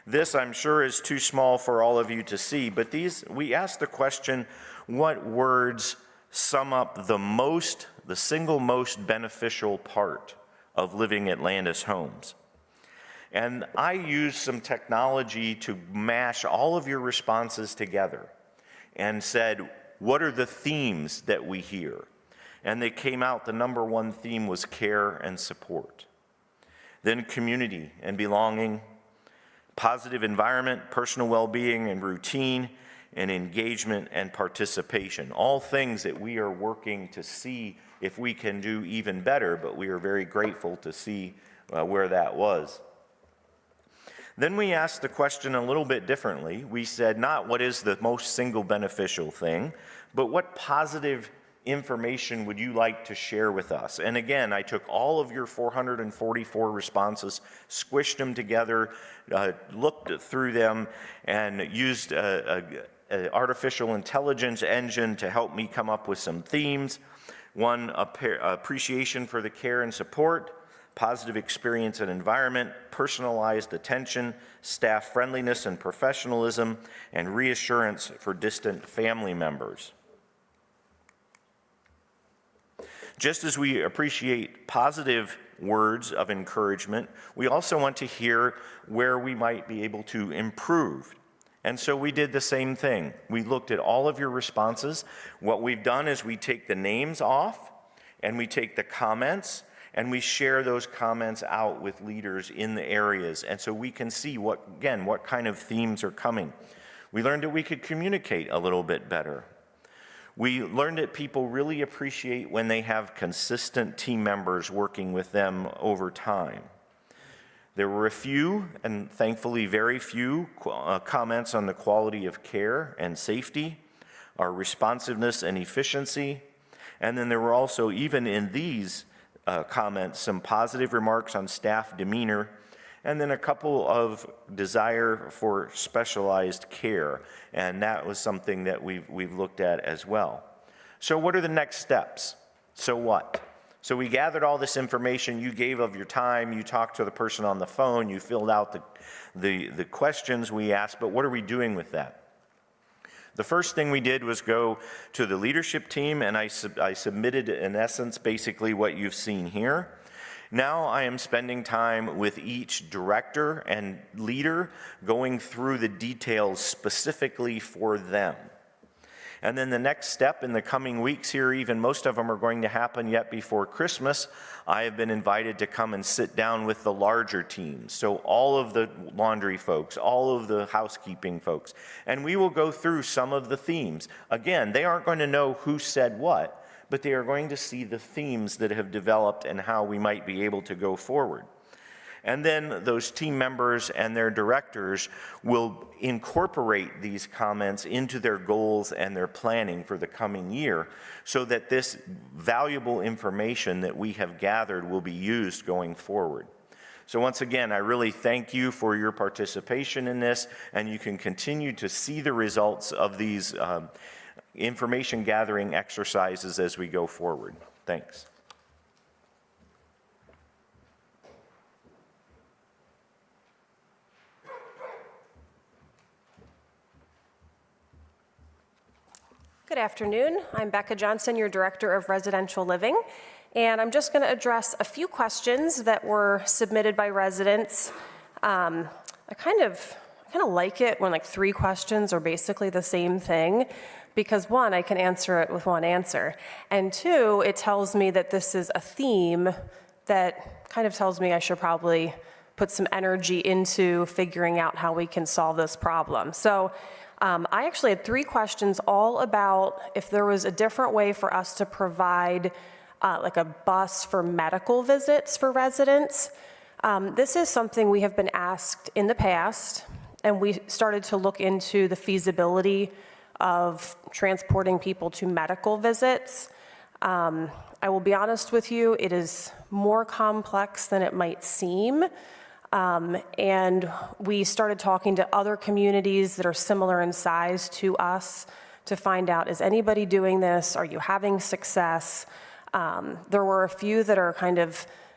This, I'm sure, is too small for all of you to see, but we asked the question, what words sum up the single most beneficial part of living at Landis Homes? And I used some technology to mash all of your responses together and said, what are the themes that we hear? And they came out, the number one theme was care and support. Then community and belonging, positive environment, personal well-being and routine, and engagement and participation. All things that we are working to see if we can do even better, but we are very grateful to see where that was. Then we asked the question a little bit differently. We said not what is the most single beneficial thing, but what positive information would you like to share with us? And again, I took all of your 444 responses, squished them together, looked through them, and used artificial intelligence engine to help me come up with some themes. One, appreciation for the care and support, positive experience and environment, personalized attention, staff friendliness and professionalism, and reassurance for distant family members. Just as we appreciate positive words of encouragement, we also want to hear where we might be able to improve. And so we did the same thing. We looked at all of your responses. What we've done is we take the names off and we take the comments and we share those comments out with leaders in the areas. And so we can see what kind of themes are coming. We learned that we could communicate a little bit better. We learned that people really appreciate when they have consistent team members working with them over time. There were a few, and thankfully very few, comments on the quality of care and safety, our responsiveness and efficiency. And then there were also, even in these comments, some positive remarks on staff demeanor, and then a couple of desire for specialized care. And that was something that we've looked at as well. So what are the next steps? So what? So we gathered all this information, you gave of your time, you talked to the person on the phone, you filled out the questions we asked, but what are we doing with that? The first thing we did was go to the leadership team, and I submitted, in essence, basically what you've seen here. Now I am spending time with each director and leader, going through the details specifically for them. And then the next step in the coming weeks here, even most of them are going to happen yet before Christmas, I have been invited to come and sit down with the larger teams. So all of the laundry folks, all of the housekeeping folks, and we will go through some of the themes. Again, they aren't going to know who said what, but they are going to see the themes that have developed and how we might be able to go forward. And then those team members and their directors will incorporate these comments into their goals and their planning for the coming year, so that this valuable information that we have gathered will be used going forward. So once again, I really thank you for your participation in this, and you can continue to see the results of these information gathering exercises as we go forward. Thanks. Good afternoon. I'm Becca Johnson, your Director of Residential Living, and I'm just going to address a few questions that were submitted by residents. I kind of like it when like 3 questions are basically the same thing, because 1, I can answer it with 1 answer, and 2, it tells me that this is a theme that kind of tells me I should probably put some energy into figuring out how we can solve this problem. So I actually had 3 questions all about if there was a different way for us to provide like a bus for medical visits for residents. This is something we have been asked in the past, and we started to look into the feasibility of transporting people to medical visits. I will be honest with you, it is more complex than it might seem. And we started talking to other communities that are similar in size to us to find out, is anybody doing this? Are you having success? There were a few that are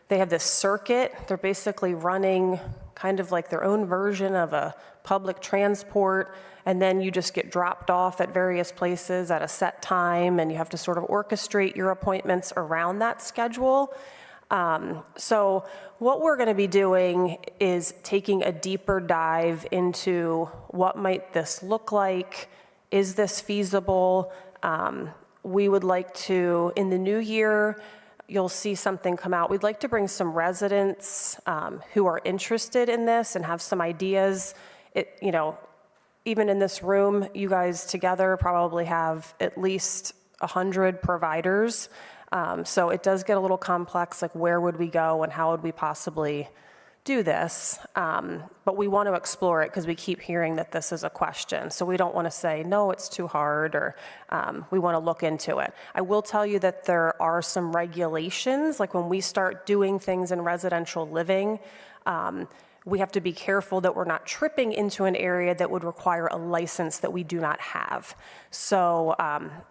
they have this circuit. They're basically running kind of like their own version of a public transport, and then you just get dropped off at various places at a set time, and you have to sort of orchestrate your appointments around that schedule. So what we're going to be doing is taking a deeper dive into what might this look like. Is this feasible? We would like to, in the new year, you'll see something come out. We'd like to bring some residents who are interested in this and have some ideas. Even in this room, you guys together probably have at least 100 providers. So it does get a little complex, like where would we go and how would we possibly do this? But we want to explore it because we keep hearing that this is a question. So we don't want to say, no, it's too hard, or we want to look into it. I will tell you that there are some regulations, like when we start doing things in residential living, we have to be careful that we're not tripping into an area that would require a license that we do not have. So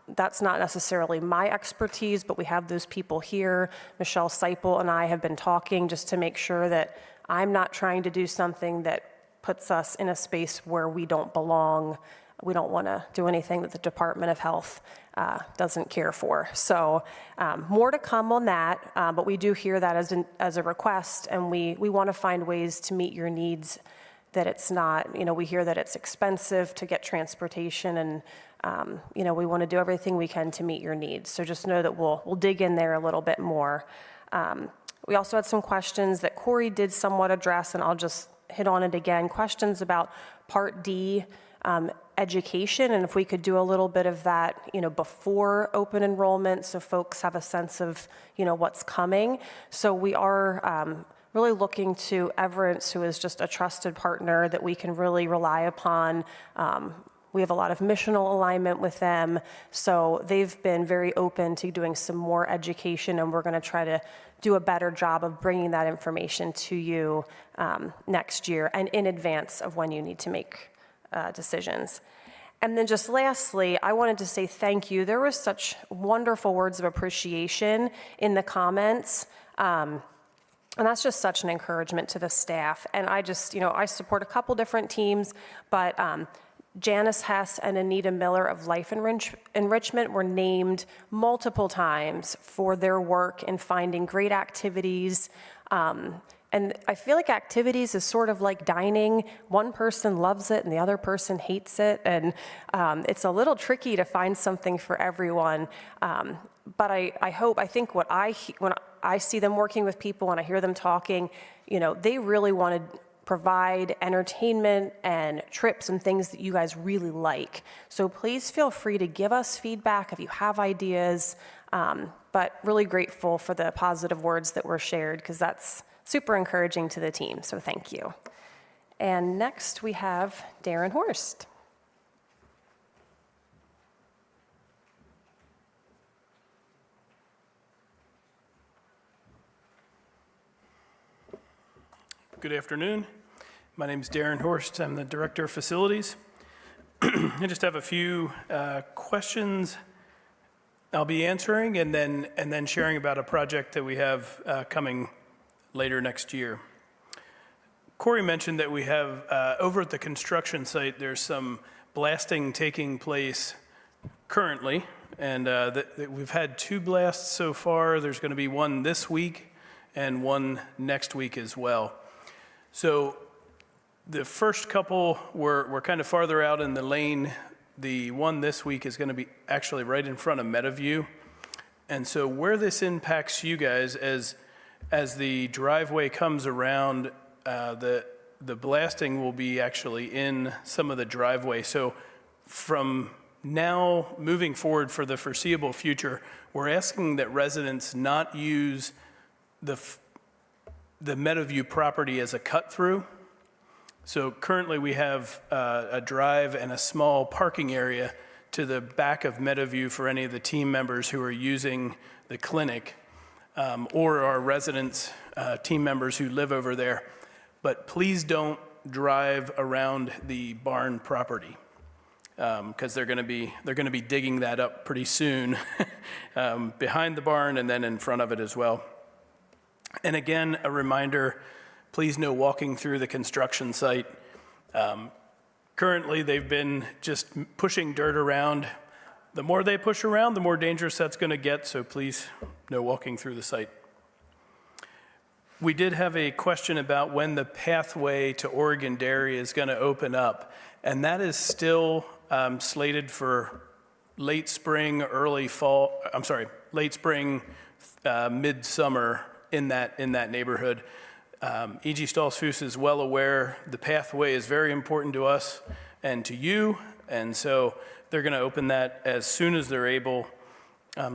that's not necessarily my expertise, but we have those people here. Michelle Seipel and I have been talking just to make sure that I'm not trying to do something that puts us in a space where we don't belong. We don't want to do anything that the Department of Health doesn't care for. So more to come on that, but we do hear that as a request, and we want to find ways to meet your needs, that it's not, we hear that it's expensive to get transportation, and we want to do everything we can to meet your needs. So just know that we'll dig in there a little bit more. We also had some questions that Corey did somewhat address, and I'll just hit on it again. Questions about Part D education, and if we could do a little bit of that, before open enrollment, so folks have a sense of, what's coming. So we are really looking to Everence, who is just a trusted partner that we can really rely upon. We have a lot of missional alignment with them, so they've been very open to doing some more education, and we're going to try to do a better job of bringing that information to you next year and in advance of when you need to make decisions. And then just lastly, I wanted to say thank you. There were such wonderful words of appreciation in the comments. And that's just such an encouragement to the staff. And I just, I support a couple different teams, but Janice Hess and Anita Miller of Life Enrichment were named multiple times for their work in finding great activities. And I feel like activities is sort of like dining. One person loves it and the other person hates it. And it's a little tricky to find something for everyone. But I think when I see them working with people, when I hear them talking, they really want to provide entertainment and trips and things that you guys really like. So please feel free to give us feedback if you have ideas. But really grateful for the positive words that were shared, because that's super encouraging to the team, so thank you. And next we have Darren Horst. Good afternoon. My name is Darren Horst. I'm the Director of Facilities. I just have a few questions I'll be answering, and then sharing about a project that we have coming later next year. Corey mentioned that we have, over at the construction site, there's some blasting taking place currently, and that we've had 2 blasts so far. There's going to be one this week and one next week as well. So the first couple were kind of farther out in the lane. The one this week is going to be actually right in front of Meadowview. And so where this impacts you guys, as the driveway comes around, the blasting will be actually in some of the driveway. So from now moving forward for the foreseeable future, we're asking that residents not use the Meadowview property as a cut-through. So currently we have a drive and a small parking area to the back of Meadowview for any of the team members who are using the clinic, or our residents, team members who live over there. But please don't drive around the barn property, because they're going to be digging that up pretty soon, behind the barn and then in front of it as well. And again, a reminder, please no walking through the construction site. Currently, they've been just pushing dirt around. The more they push around, the more dangerous that's going to get, so please no walking through the site. We did have a question about when the pathway to Oregon Dairy is going to open up, and that is still slated for late spring, late spring, midsummer in that neighborhood. E.G. Stoltzfus is well aware the pathway is very important to us and to you, and so they're going to open that as soon as they're able.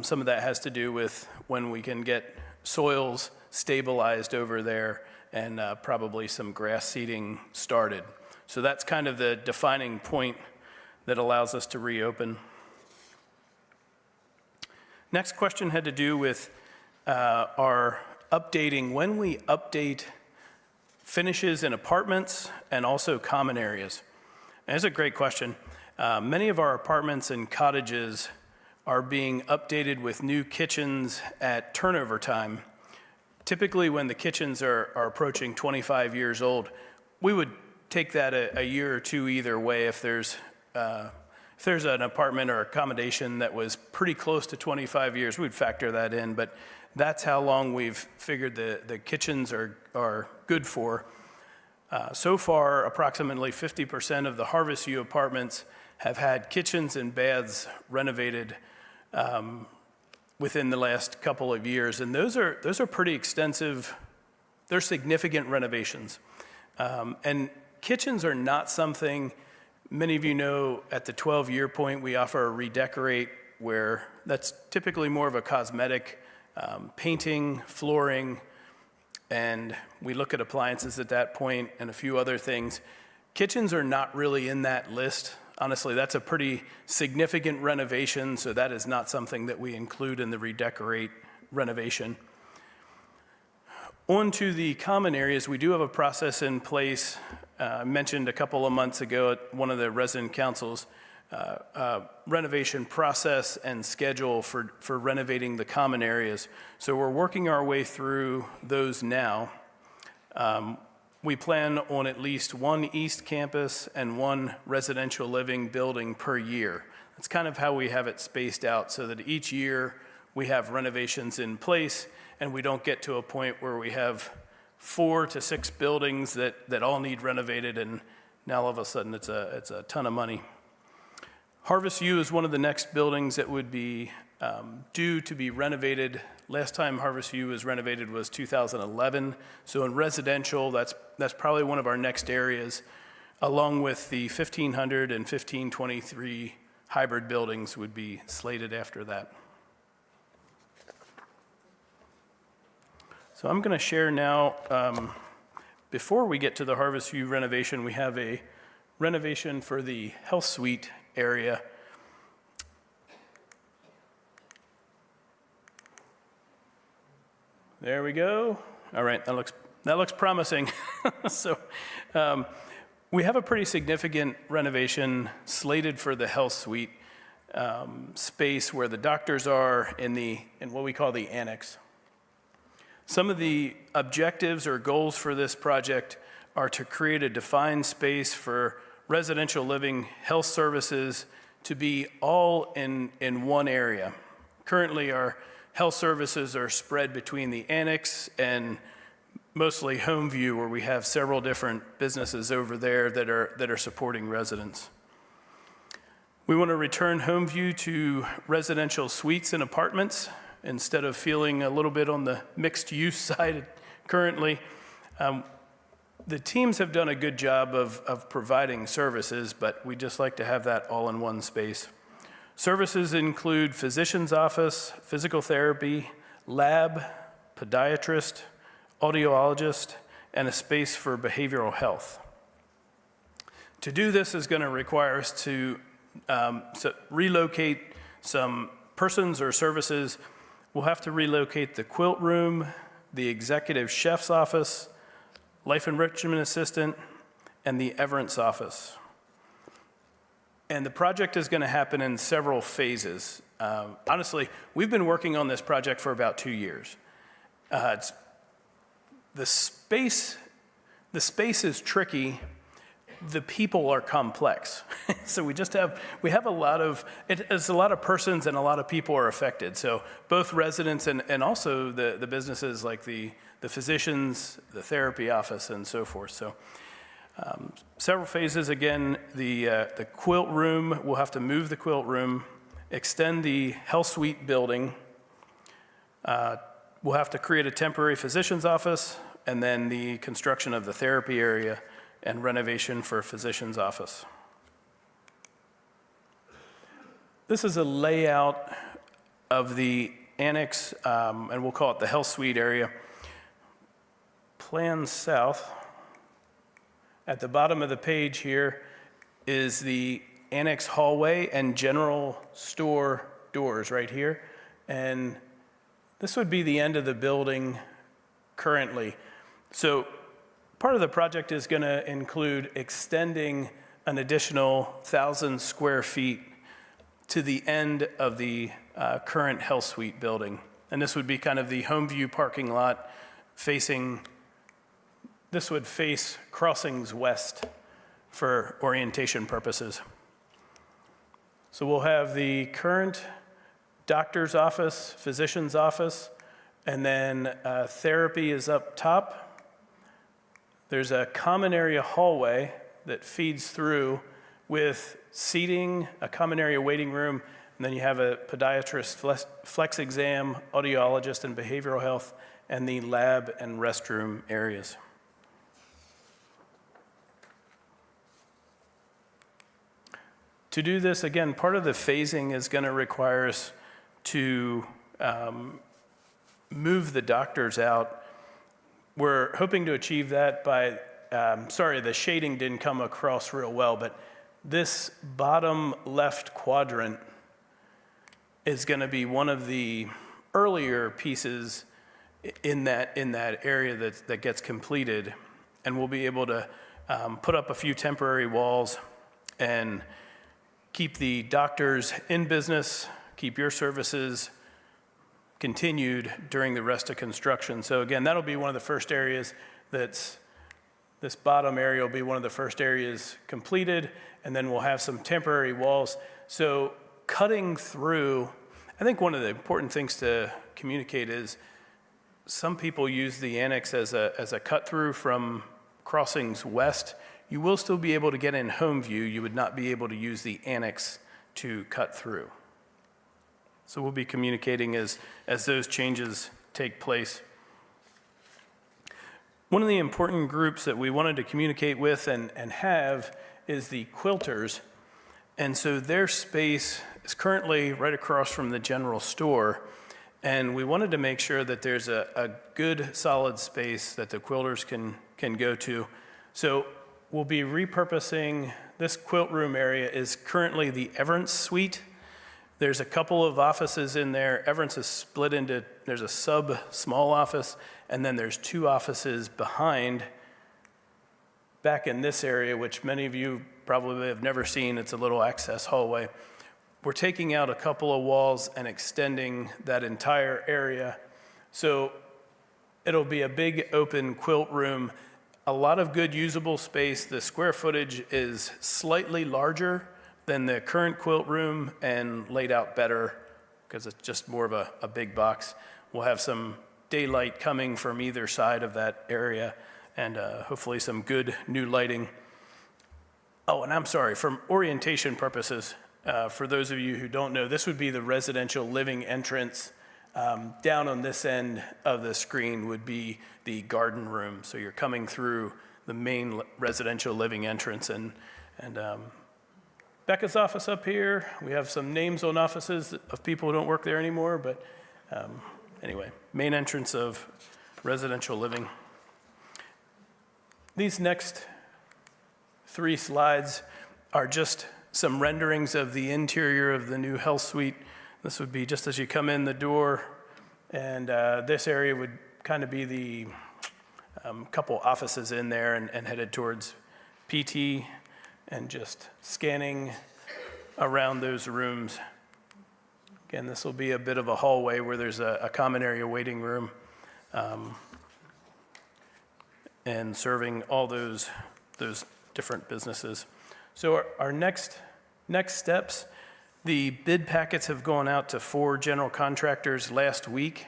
Some of that has to do with when we can get soils stabilized over there and probably some grass seeding started. So that's kind of the defining point that allows us to reopen. Next question had to do with our updating. When we update finishes in apartments and also common areas? And that's a great question. Many of our apartments and cottages are being updated with new kitchens at turnover time. Typically, when the kitchens are approaching 25 years old, we would take that a year or two either way. If there's an apartment or accommodation that was pretty close to 25 years, we'd factor that in. But that's how long we've figured the kitchens are good for. So far, approximately 50% of the Harvest U apartments have had kitchens and baths renovated within the last couple of years, and those are pretty extensive. They're significant renovations, and kitchens are not something many of you know. At the 12-year point, we offer a redecorate, where that's typically more of a cosmetic, painting, flooring, and we look at appliances at that point and a few other things. Kitchens are not really in that list. Honestly, that's a pretty significant renovation, so that is not something that we include in the redecorate renovation. On to the common areas, we do have a process in place. I mentioned a couple of months ago at one of the resident councils, renovation process and schedule for renovating the common areas. So we're working our way through those now. We plan on at least one East Campus and one residential living building per year. That's kind of how we have it spaced out, so that each year we have renovations in place and we don't get to a point where we have 4 to 6 buildings that all need renovated, and now all of a sudden it's a ton of money. Harvest U is one of the next buildings that would be due to be renovated. Last time Harvest U was renovated was 2011. So in residential, that's probably one of our next areas, along with the 1500 and 1523 hybrid buildings would be slated after that. So I'm going to share now, before we get to the Harvest U renovation, we have a renovation for the Health Suite area. There we go. All right, that looks promising. So we have a pretty significant renovation slated for the Health Suite space where the doctors are in what we call the annex. Some of the objectives or goals for this project are to create a defined space for residential living health services to be all in one area. Currently, our health services are spread between the annex and mostly Homeview, where we have several different businesses over there that are supporting residents. We want to return Homeview to residential suites and apartments instead of feeling a little bit on the mixed use side currently. The teams have done a good job of providing services, but we just like to have that all in one space. Services include physician's office, physical therapy, lab, podiatrist, audiologist, and a space for behavioral health. To do this is going to require us to relocate some persons or services. We'll have to relocate the quilt room, the executive chef's office, life enrichment assistant, and the Everence office. And the project is going to happen in several phases. Honestly, we've been working on this project for about 2 years. The space is tricky. The people are complex. So we have a lot of, it's a lot of persons and a lot of people are affected. So both residents and also the businesses like the physicians, the therapy office, and so forth. So several phases. Again, the quilt room, we'll have to move the quilt room, extend the Health Suite building. We'll have to create a temporary physician's office, and then the construction of the therapy area and renovation for a physician's office. This is a layout of the annex, and we'll call it the Health Suite area. Plan south. At the bottom of the page here is the annex hallway and general store doors right here. And this would be the end of the building currently. So Part of the project is going to include extending an additional 1,000 square feet to the end of the current Health Suite building. And this would be kind of the Homeview parking lot facing, this would face Crossings West for orientation purposes. So we'll have the current doctor's office, physician's office, and then therapy is up top. There's a common area hallway that feeds through with seating, a common area waiting room, and then you have a podiatrist, flex exam, audiologist, and behavioral health, and the lab and restroom areas. To do this, again, part of the phasing is going to require us to move the doctors out. We're hoping to achieve that by, sorry, the shading didn't come across real well, but this bottom left quadrant is going to be one of the earlier pieces in that area that gets completed, and we'll be able to put up a few temporary walls and keep the doctors in business, keep your services continued during the rest of construction. So again, that'll be one of the first areas this bottom area will be one of the first areas completed, and then we'll have some temporary walls. So cutting through, I think one of the important things to communicate is some people use the annex as a cut through from Crossings West. You will still be able to get in Homeview. You would not be able to use the annex to cut through. So we'll be communicating as those changes take place. One of the important groups that we wanted to communicate with and have is the quilters. And so their space is currently right across from the general store. And we wanted to make sure that there's a good solid space that the quilters can go to. So we'll be repurposing, this quilt room area is currently the Everence Suite. There's a couple of offices in there. Everence is split into, there's a small office, and then there's 2 offices behind, back in this area, which many of you probably have never seen. It's a little access hallway. We're taking out a couple of walls and extending that entire area. So it'll be a big open quilt room, a lot of good usable space. The square footage is slightly larger than the current quilt room and laid out better because it's just more of a big box. We'll have some daylight coming from either side of that area and hopefully some good new lighting. Oh, and I'm sorry, from orientation purposes, for those of you who don't know, this would be the residential living entrance. Down on this end of the screen would be the garden room. So you're coming through the main residential living entrance and Becca's office up here. We have some names on offices of people who don't work there anymore, but anyway, main entrance of residential living. These next 3 slides are just some renderings of the interior of the new Health Suite. This would be just as you come in the door, and this area would kind of be the couple offices in there and headed towards PT, and just scanning around those rooms. Again, this will be a bit of a hallway where there's a common area waiting room and serving all those different businesses. So our next steps, the bid packets have gone out to 4 general contractors last week.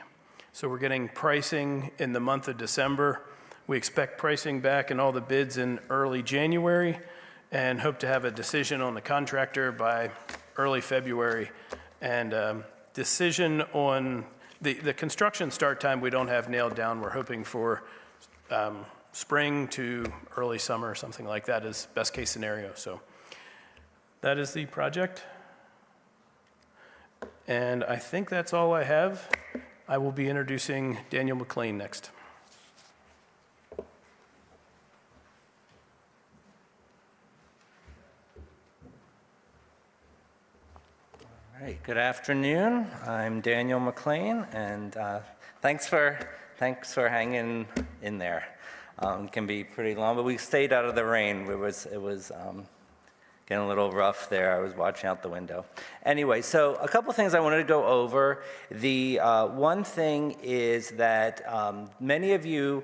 So we're getting pricing in the month of December. We expect pricing back in all the bids in early January and hope to have a decision on the contractor by early February. And decision on the construction start time we don't have nailed down. We're hoping for spring to early summer, something like that is best case scenario. So that is the project. And I think that's all I have. I will be introducing Daniel McLean next. All right, good afternoon. I'm Daniel McLean, and thanks for hanging in there. Can be pretty long, but we stayed out of the rain. It was getting a little rough there. I was watching out the window. Anyway, so a couple things I wanted to go over. The one thing is that many of you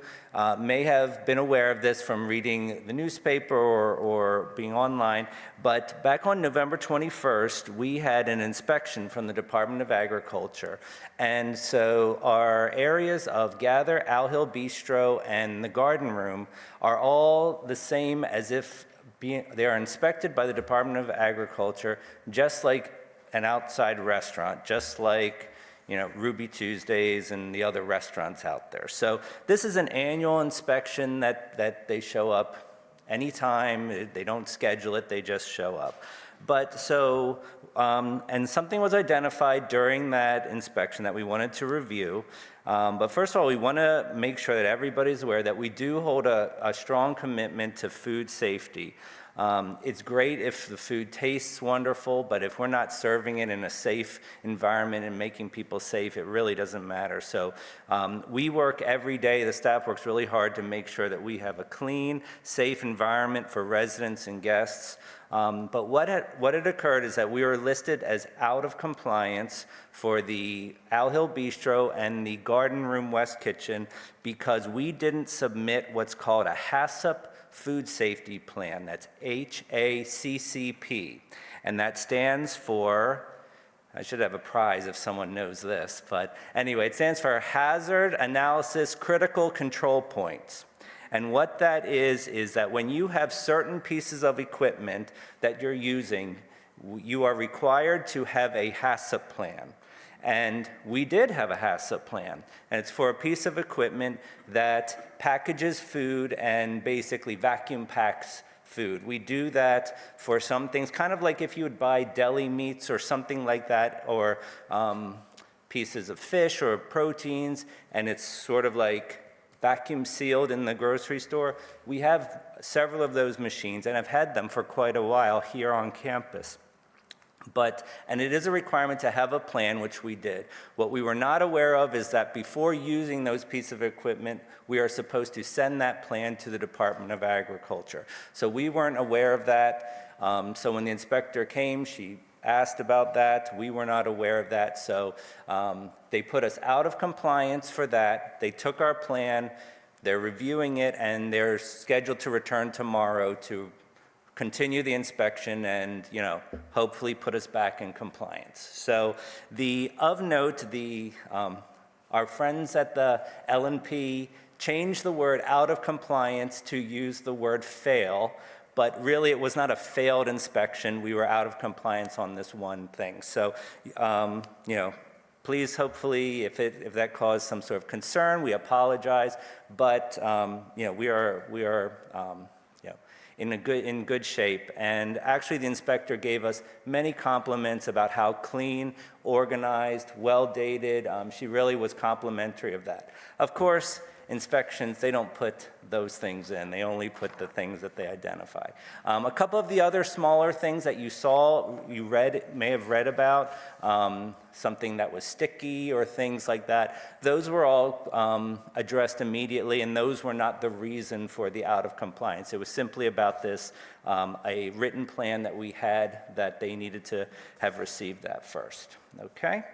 may have been aware of this from reading the newspaper or being online, but back on November 21st, we had an inspection from the Department of Agriculture. And so our areas of Gather, Owl Hill Bistro, and the Garden Room are all the same as if they are inspected by the Department of Agriculture, just like an outside restaurant, just like, you know, Ruby Tuesdays and the other restaurants out there. So this is an annual inspection that they show up anytime. They don't schedule it, they just show up. But so, and something was identified during that inspection that we wanted to review. But first of all, we want to make sure that everybody's aware that we do hold a strong commitment to food safety. It's great if the food tastes wonderful, but if we're not serving it in a safe environment and making people safe, it really doesn't matter. So we work every day, the staff works really hard to make sure that we have a clean, safe environment for residents and guests. But what had occurred is that we were listed as out of compliance for the Owl Hill Bistro and the Garden Room West Kitchen because we didn't submit what's called a HACCP Food Safety Plan. That's HACCP. And that stands for, I should have a prize if someone knows this, but anyway, it stands for Hazard Analysis Critical Control Points. And what that is that when you have certain pieces of equipment that you're using, you are required to have a HACCP plan. And we did have a HACCP plan, and it's for a piece of equipment that packages food and basically vacuum packs food. We do that for some things, kind of like if you would buy deli meats or something like that, or pieces of fish or proteins, and it's sort of like vacuum sealed in the grocery store. We have several of those machines, and I've had them for quite a while here on campus. And it is a requirement to have a plan, which we did. What we were not aware of is that before using those pieces of equipment, we are supposed to send that plan to the Department of Agriculture. So we weren't aware of that. So when the inspector came, she asked about that. We were not aware of that. So they put us out of compliance for that. They took our plan, they're reviewing it, and they're scheduled to return tomorrow to continue the inspection and, you know, hopefully put us back in compliance. So of note, our friends at the L&P changed the word out of compliance to use the word fail, but really it was not a failed inspection. We were out of compliance on this one thing. So, you know, please, hopefully, if that caused some sort of concern, we apologize. But you know, we are you know, in good shape. And actually, the inspector gave us many compliments about how clean, organized, well dated. She really was complimentary of that. Of course, inspections, they don't put those things in. They only put the things that they identify. A couple of the other smaller things that you saw, may have read about, something that was sticky or things like that, those were all addressed immediately, and those were not the reason for the out of compliance. It was simply about this, a written plan that we had that they needed to have received that first, okay?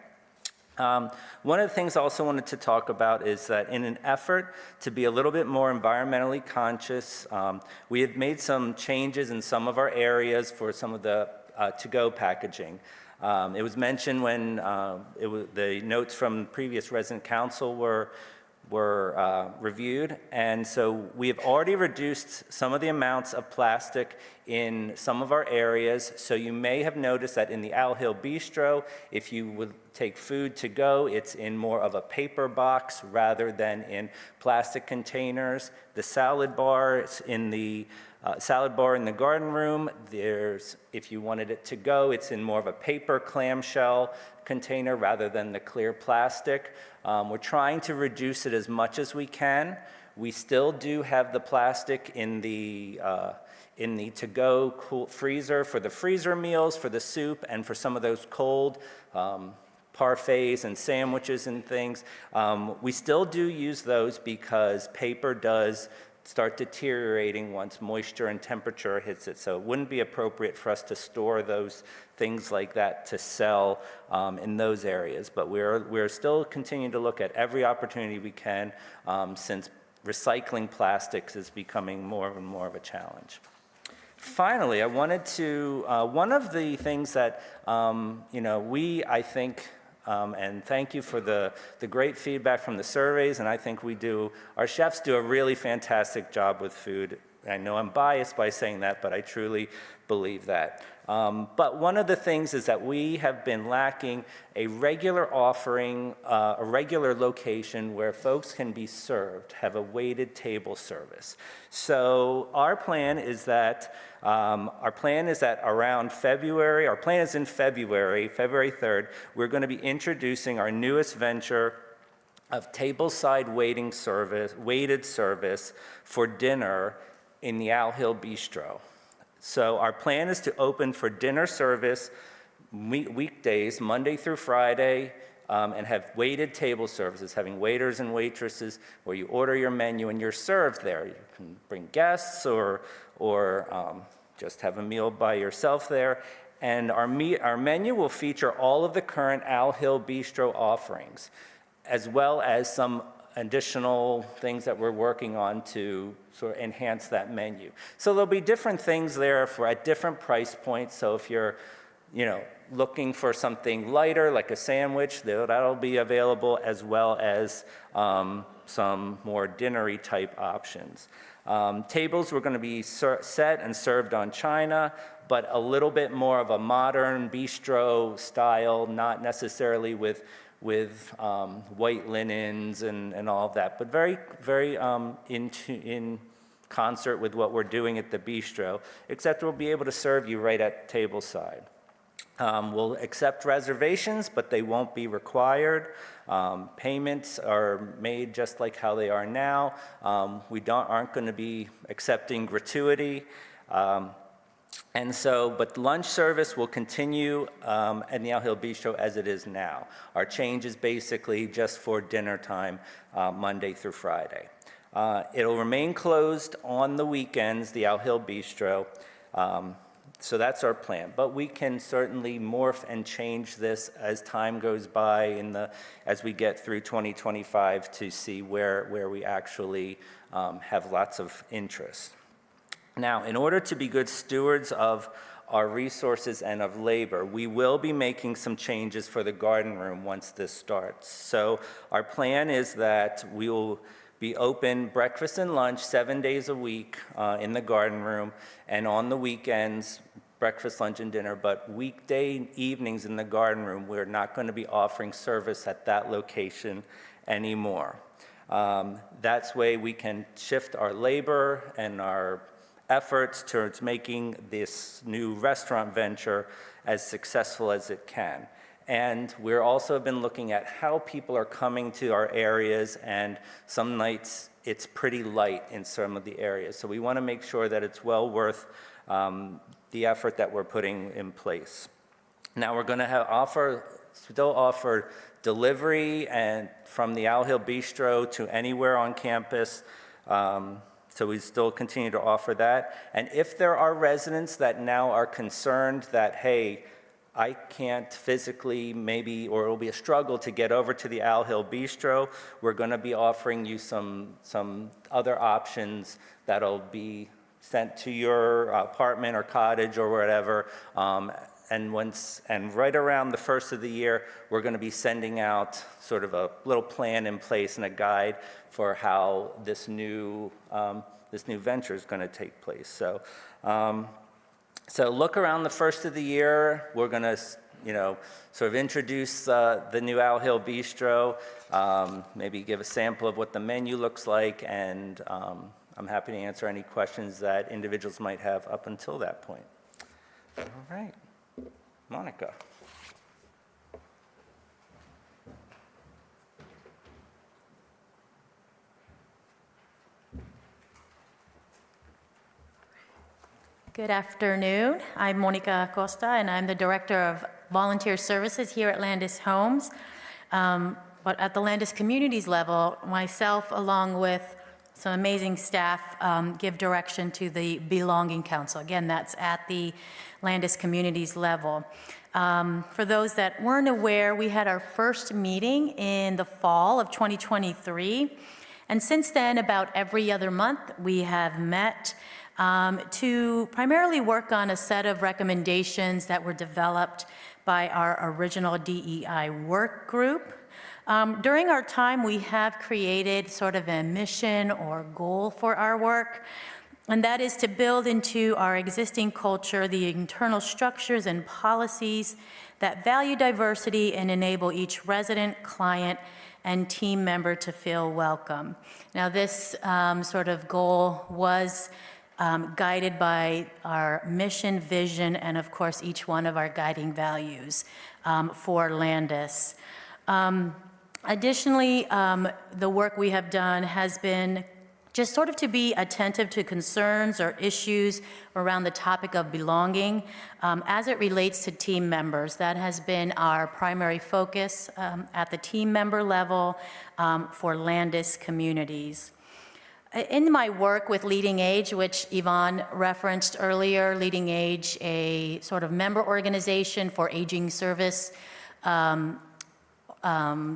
One of the things I also wanted to talk about is that in an effort to be a little bit more environmentally conscious, we have made some changes in some of our areas for some of the to-go packaging. It was mentioned when the notes from previous resident council were reviewed, and so we have already reduced some of the amounts of plastic in some of our areas. So you may have noticed that in the Owl Hill Bistro, if you would take food to go, it's in more of a paper box rather than in plastic containers. The salad bar, it's in the salad bar in the garden room. If you wanted it to go, it's in more of a paper clamshell container rather than the clear plastic. We're trying to reduce it as much as we can. We still do have the plastic in the to-go cool freezer for the freezer meals, for the soup, and for some of those cold parfaits and sandwiches and things. We still do use those because paper does start deteriorating once moisture and temperature hits it. So it wouldn't be appropriate for us to store those things like that to sell in those areas. But we're still continuing to look at every opportunity we can since recycling plastics is becoming more and more of a challenge. Finally, I wanted to, one of the things that, I think, and thank you for the great feedback from the surveys, and I think our chefs do a really fantastic job with food. I know I'm biased by saying that, but I truly believe that. But one of the things is that we have been lacking a regular offering, a regular location where folks can be served, have a waited table service. So our plan is that around February, our plan is in February 3rd, we're going to be introducing our newest venture of tableside waited service for dinner in the Owl Hill Bistro. So our plan is to open for dinner service weekdays, Monday through Friday, and have waited table services, having waiters and waitresses where you order your menu and you're served there. You can bring guests or just have a meal by yourself there. And our menu will feature all of the current Owl Hill Bistro offerings, as well as some additional things that we're working on to sort of enhance that menu. So there'll be different things there at different price points. So if you're, looking for something lighter, like a sandwich, that'll be available, as well as some more dinner-y type options. Tables were going to be set and served on china, but a little bit more of a modern bistro style, not necessarily with white linens and all of that, but very, very in concert with what we're doing at the bistro, except we'll be able to serve you right at tableside. We'll accept reservations, but they won't be required. Payments are made just like how they are now. We aren't going to be accepting gratuity. But lunch service will continue at the Owl Hill Bistro as it is now. Our change is basically just for dinner time, Monday through Friday. It'll remain closed on the weekends, the Owl Hill Bistro. So that's our plan. But we can certainly morph and change this as time goes by as we get through 2025 to see where we actually have lots of interest. Now, in order to be good stewards of our resources and of labor, we will be making some changes for the garden room once this starts. So our plan is that we will be open breakfast and lunch 7 days a week in the garden room, and on the weekends, breakfast, lunch, and dinner. But weekday evenings in the garden room, we're not going to be offering service at that location anymore. That's way we can shift our labor and our efforts towards making this new restaurant venture as successful as it can. And we're also been looking at how people are coming to our areas, and some nights it's pretty light in some of the areas. So we want to make sure that it's well worth the effort that we're putting in place. Now we're going to still offer delivery and from the Owl Hill Bistro to anywhere on campus. So we still continue to offer that. And if there are residents that now are concerned that, hey, I can't physically or it'll be a struggle to get over to the Owl Hill Bistro, we're going to be offering you some other options that'll be sent to your apartment or cottage or whatever. And right around the first of the year, we're going to be sending out sort of a little plan in place and a guide for how this new venture is going to take place. So look around the first of the year. We're going to, sort of introduce the new Owl Hill Bistro, maybe give a sample of what the menu looks like, and I'm happy to answer any questions that individuals might have up until that point. All right. Monica. Good afternoon. I'm Monica Acosta, and I'm the Director of Volunteer Services here at Landis Homes. But at the Landis Communities level, myself, along with some amazing staff give direction to the Belonging Council. Again, that's at the Landis Communities level. For those that weren't aware, we had our first meeting in the fall of 2023. And since then, about every other month, we have met to primarily work on a set of recommendations that were developed by our original DEI work group. During our time, we have created sort of a mission or goal for our work, and that is to build into our existing culture the internal structures and policies that value diversity and enable each resident, client, and team member to feel welcome. Now, this sort of goal was guided by our mission, vision, and of course, each one of our guiding values for Landis. Additionally, the work we have done has been just sort of to be attentive to concerns or issues around the topic of belonging as it relates to team members. That has been our primary focus at the team member level for Landis communities. In my work with Leading Age, which Yvonne referenced earlier, Leading Age, a sort of member organization for aging service,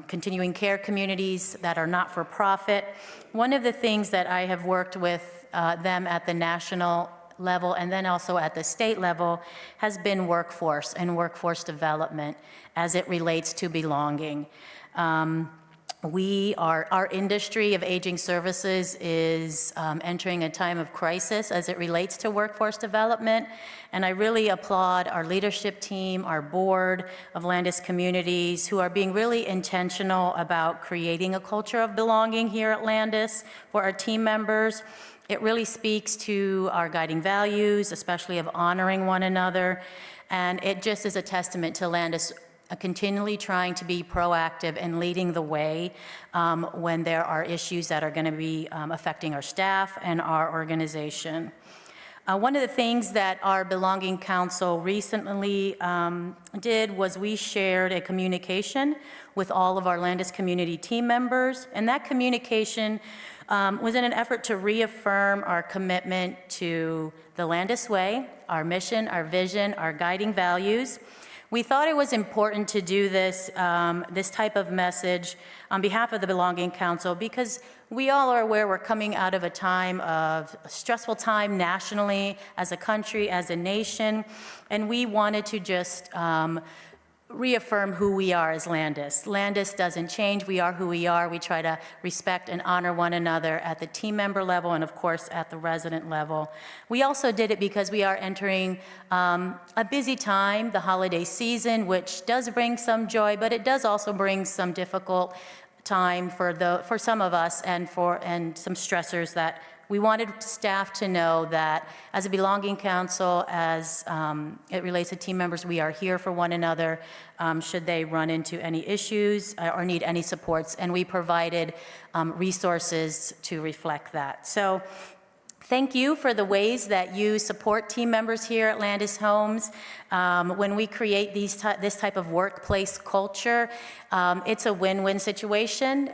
continuing care communities that are not-for-profit. One of the things that I have worked with them at the national level and then also at the state level has been workforce and workforce development as it relates to belonging. Our industry of aging services is entering a time of crisis as it relates to workforce development, and I really applaud our leadership team, our board of Landis Communities, who are being really intentional about creating a culture of belonging here at Landis for our team members. It really speaks to our guiding values, especially of honoring one another, and it just is a testament to Landis continually trying to be proactive and leading the way when there are issues that are going to be affecting our staff and our organization. One of the things that our Belonging Council recently did was we shared a communication with all of our Landis community team members, and that communication was in an effort to reaffirm our commitment to the Landis Way, our mission, our vision, our guiding values. We thought it was important to do this, this type of message on behalf of the Belonging Council because we all are aware we're coming out of a time of a stressful time nationally, as a country, as a nation, and we wanted to just reaffirm who we are as Landis. Landis doesn't change. We are who we are. We try to respect and honor one another at the team member level and, of course, at the resident level. We also did it because we are entering a busy time, the holiday season, which does bring some joy, but it does also bring some difficult time for some of us and some stressors that we wanted staff to know that as a Belonging Council, as it relates to team members, we are here for one another should they run into any issues or need any supports, and we provided resources to reflect that. So thank you for the ways that you support team members here at Landis Homes. When we create this type of workplace culture, it's a win-win situation.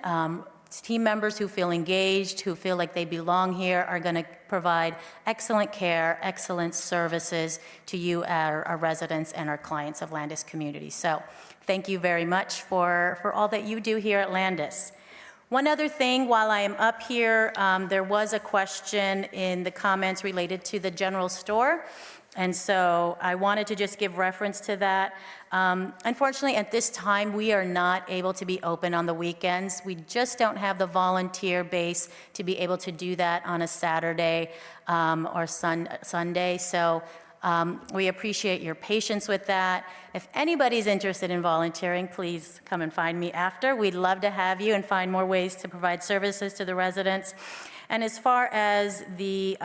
Team members who feel engaged, who feel like they belong here, are going to provide excellent care, excellent services to you, our residents, and our clients of Landis Community. So thank you very much for all that you do here at Landis. One other thing, while I am up here, there was a question in the comments related to the general store. And so I wanted to just give reference to that. Unfortunately, at this time, we are not able to be open on the weekends. We just don't have the volunteer base to be able to do that on a Saturday or Sunday. So we appreciate your patience with that. If anybody's interested in volunteering, please come and find me after. We'd love to have you and find more ways to provide services to the residents. And as far as the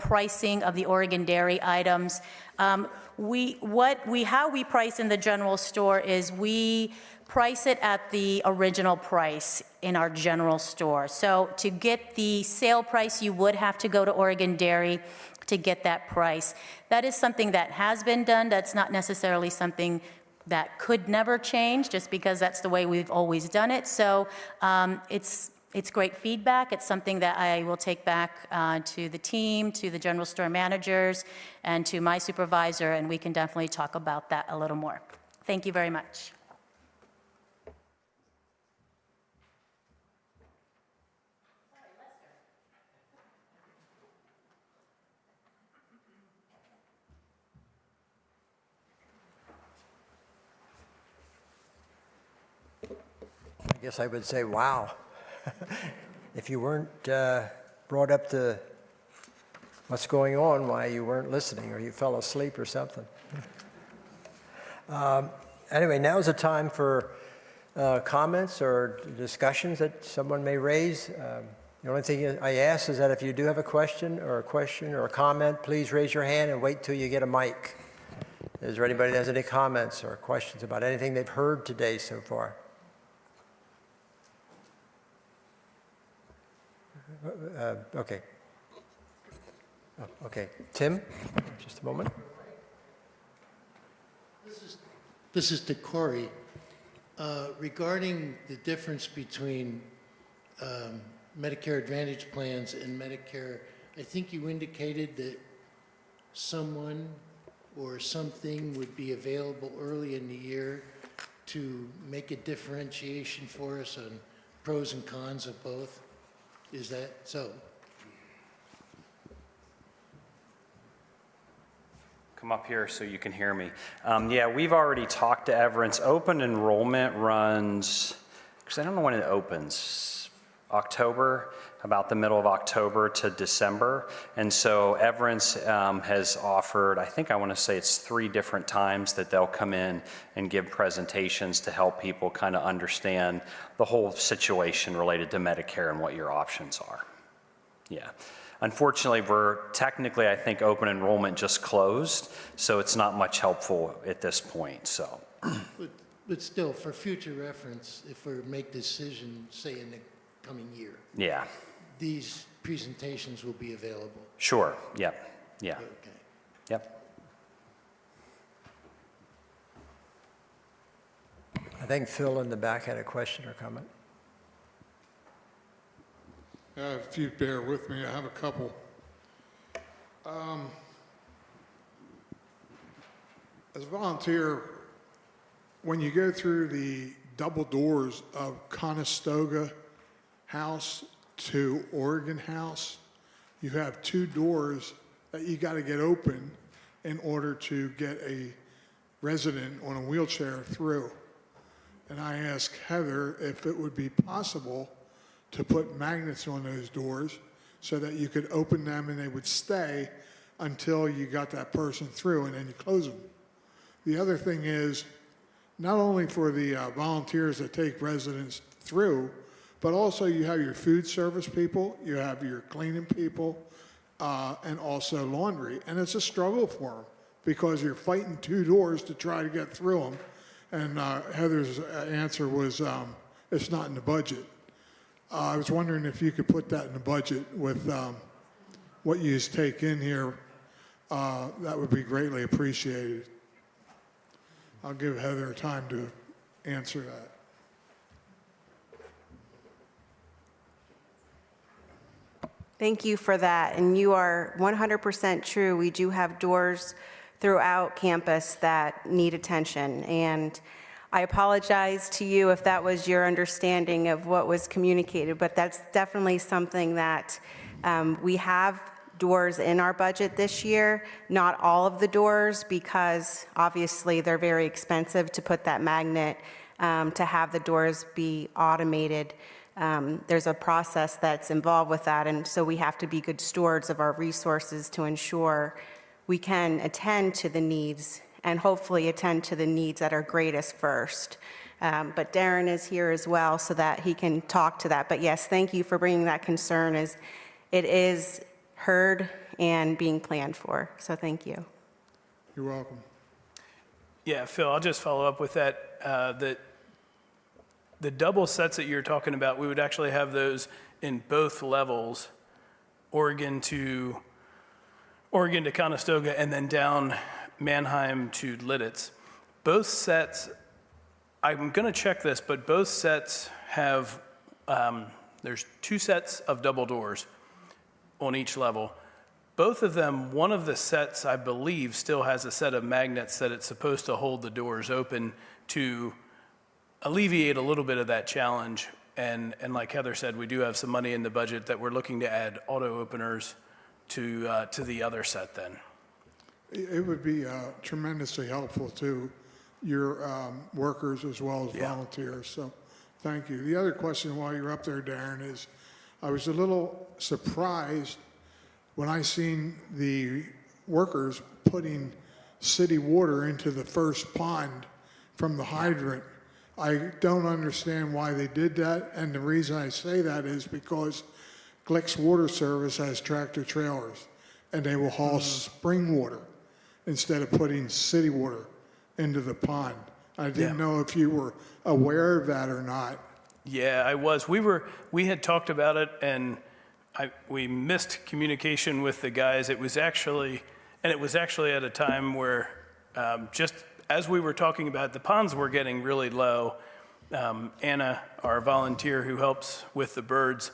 pricing of the Oregon Dairy items, how we price in the general store is we price it at the original price in our general store. So to get the sale price, you would have to go to Oregon Dairy to get that price. That is something that has been done. That's not necessarily something that could never change just because that's the way we've always done it. So it's It's great feedback. It's something that I will take back to the team, to the general store managers, and to my supervisor, and we can definitely talk about that a little more. Thank you very much. I guess I would say, wow. If you weren't brought up to what's going on, why you weren't listening, or you fell asleep or something. Anyway, now is the time for comments or discussions that someone may raise. The only thing I ask is that if you do have a question or a comment, please raise your hand and wait till you get a mic. Is there anybody that has any comments or questions about anything they've heard today so far? Okay. Oh, okay. Tim, just a moment. This is to Corey. Regarding the difference between Medicare Advantage plans and Medicare, I think you indicated that someone or something would be available early in the year to make a differentiation for us on pros and cons of both. Is that so? Come up here so you can hear me. Yeah, we've already talked to Everence. Open enrollment runs, because I don't know when it opens, October, about the middle of October to December. And so Everence has offered, I want to say it's 3 different times that they'll come in and give presentations to help people kind of understand the whole situation related to Medicare and what your options are. Yeah. Unfortunately, we're technically, I think, open enrollment just closed, so it's not much helpful at this point, so. But still, for future reference, if we make decision, say in the coming year, Yeah, these presentations will be available. sure, yep, yeah, Okay. yep. I think Phil in the back had a question or comment. If you bear with me, I have a couple. As a volunteer, when you go through the double doors of Conestoga House to Oregon House, you have 2 doors that you got to get open in order to get a resident on a wheelchair through. And I asked Heather if it would be possible to put magnets on those doors so that you could open them and they would stay until you got that person through and then you close them. The other thing is, not only for the volunteers that take residents through, but also you have your food service people, you have your cleaning people, and also laundry. And it's a struggle for them because you're fighting 2 doors to try to get through them. And Heather's answer was, it's not in the budget. I was wondering if you could put that in the budget with what you take in here. That would be greatly appreciated. I'll give Heather time to answer that. Thank you for that. And you are 100% true. We do have doors throughout campus that need attention. And I apologize to you if that was your understanding of what was communicated, but that's definitely something that we have doors in our budget this year. Not all of the doors, because obviously they're very expensive to put that magnet, to have the doors be automated. There's a process that's involved with that, and so we have to be good stewards of our resources to ensure we can attend to the needs and hopefully attend to the needs that are greatest first. But Darren is here as well so that he can talk to that. But yes, thank you for bringing that concern, as it is heard and being planned for. So thank you. You're welcome. Yeah, Phil, I'll just follow up with that. The double sets that you're talking about, we would actually have those in both levels, Oregon to Conestoga, and then down Manheim to Lidditz. Both sets, I'm going to check this, but both sets have there's 2 sets of double doors on each level. Both of them, one of the sets, I believe, still has a set of magnets that it's supposed to hold the doors open to alleviate a little bit of that challenge. And like Heather said, we do have some money in the budget that we're looking to add auto openers to the other set then. It would be tremendously helpful to your workers as well as volunteers, so thank you. The other question while you're up there, Darren, is I was a little surprised when I seen the workers putting city water into the first pond from the hydrant. I don't understand why they did that, and the reason I say that is because Glick's Water Service has tractor trailers, and they will haul spring water instead of putting city water into the pond. I didn't know if you were aware of that or not. Yeah, I was. We had talked about it, and we missed communication with the guys. It was actually at a time where just as we were talking about, the ponds were getting really low. Anna, our volunteer who helps with the birds,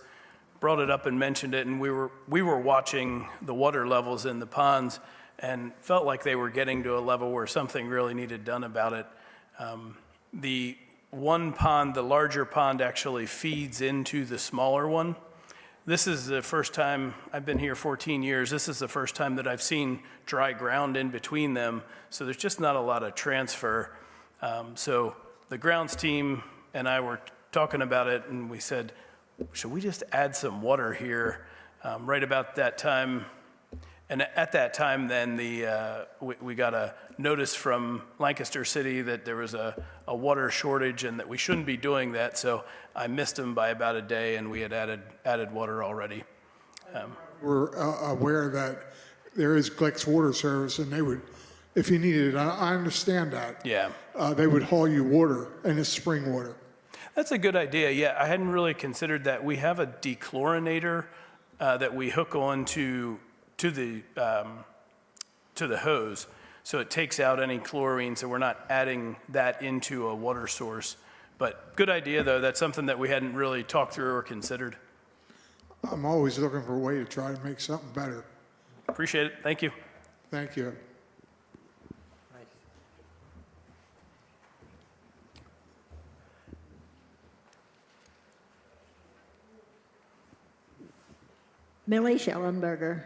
brought it up and mentioned it, and we were watching the water levels in the ponds and felt like they were getting to a level where something really needed done about it. The one pond, the larger pond, actually feeds into the smaller one. This is the first time, I've been here 14 years, this is the first time that I've seen dry ground in between them, so there's just not a lot of transfer. So the grounds team and I were talking about it, and we said, should we just add some water here? Right about that time, and at that time then we got a notice from Lancaster City that there was a water shortage and that we shouldn't be doing that, so I missed them by about a day, and we had added water already. We're aware that there is Glick's Water Service, and they would, if you needed it, I understand that. Yeah. They would haul you water, and it's spring water. That's a good idea. Yeah, I hadn't really considered that. We have a dechlorinator that we hook on to the hose, so it takes out any chlorine, so we're not adding that into a water source. But good idea, though. That's something that we hadn't really talked through or considered. I'm always looking for a way to try to make something better. Appreciate it. Thank you. Thank you. Millie Schellenberger.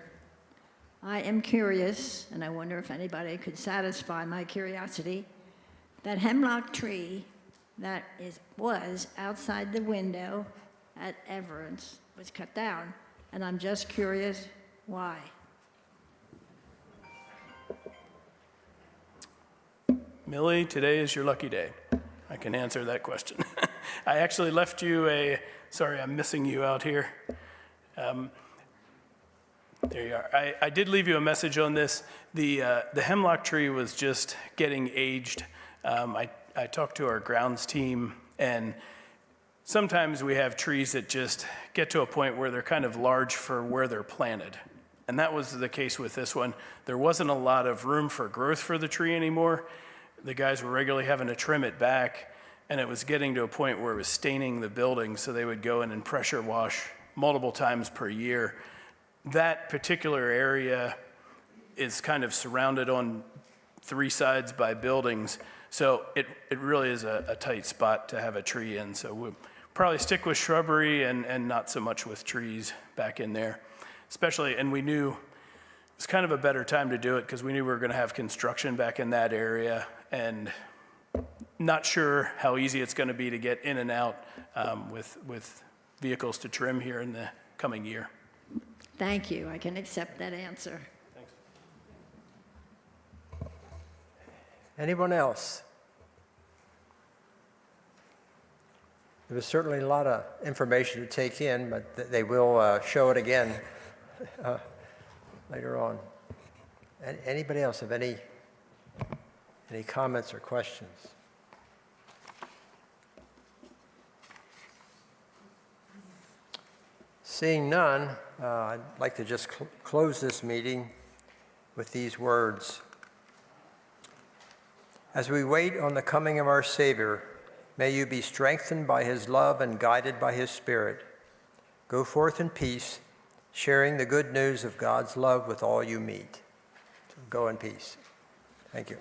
I am curious, and I wonder if anybody could satisfy my curiosity. That hemlock tree that was outside the window at Everett's was cut down, and I'm just curious why. Millie, today is your lucky day. I can answer that question. I actually left you sorry, I'm missing you out here. There you are. I did leave you a message on this. The hemlock tree was just getting aged. I talked to our grounds team, and sometimes we have trees that just get to a point where they're kind of large for where they're planted. And that was the case with this one. There wasn't a lot of room for growth for the tree anymore. The guys were regularly having to trim it back, and it was getting to a point where it was staining the building, so they would go in and pressure wash multiple times per year. That particular area is kind of surrounded on 3 sides by buildings, so it really is a tight spot to have a tree in. So we'll probably stick with shrubbery and not so much with trees back in there. Especially, and we knew it was kind of a better time to do it because we knew we were going to have construction back in that area, and not sure how easy it's going to be to get in and out with vehicles to trim here in the coming year. Thank you. I can accept that answer. Thanks. Anyone else? There was certainly a lot of information to take in, but they will show it again later on. Anybody else have any comments or questions? Seeing none, I'd like to just close this meeting with these words. As we wait on the coming of our Savior, may you be strengthened by his love and guided by his Spirit. Go forth in peace, sharing the good news of God's love with all you meet. So go in peace. Thank you.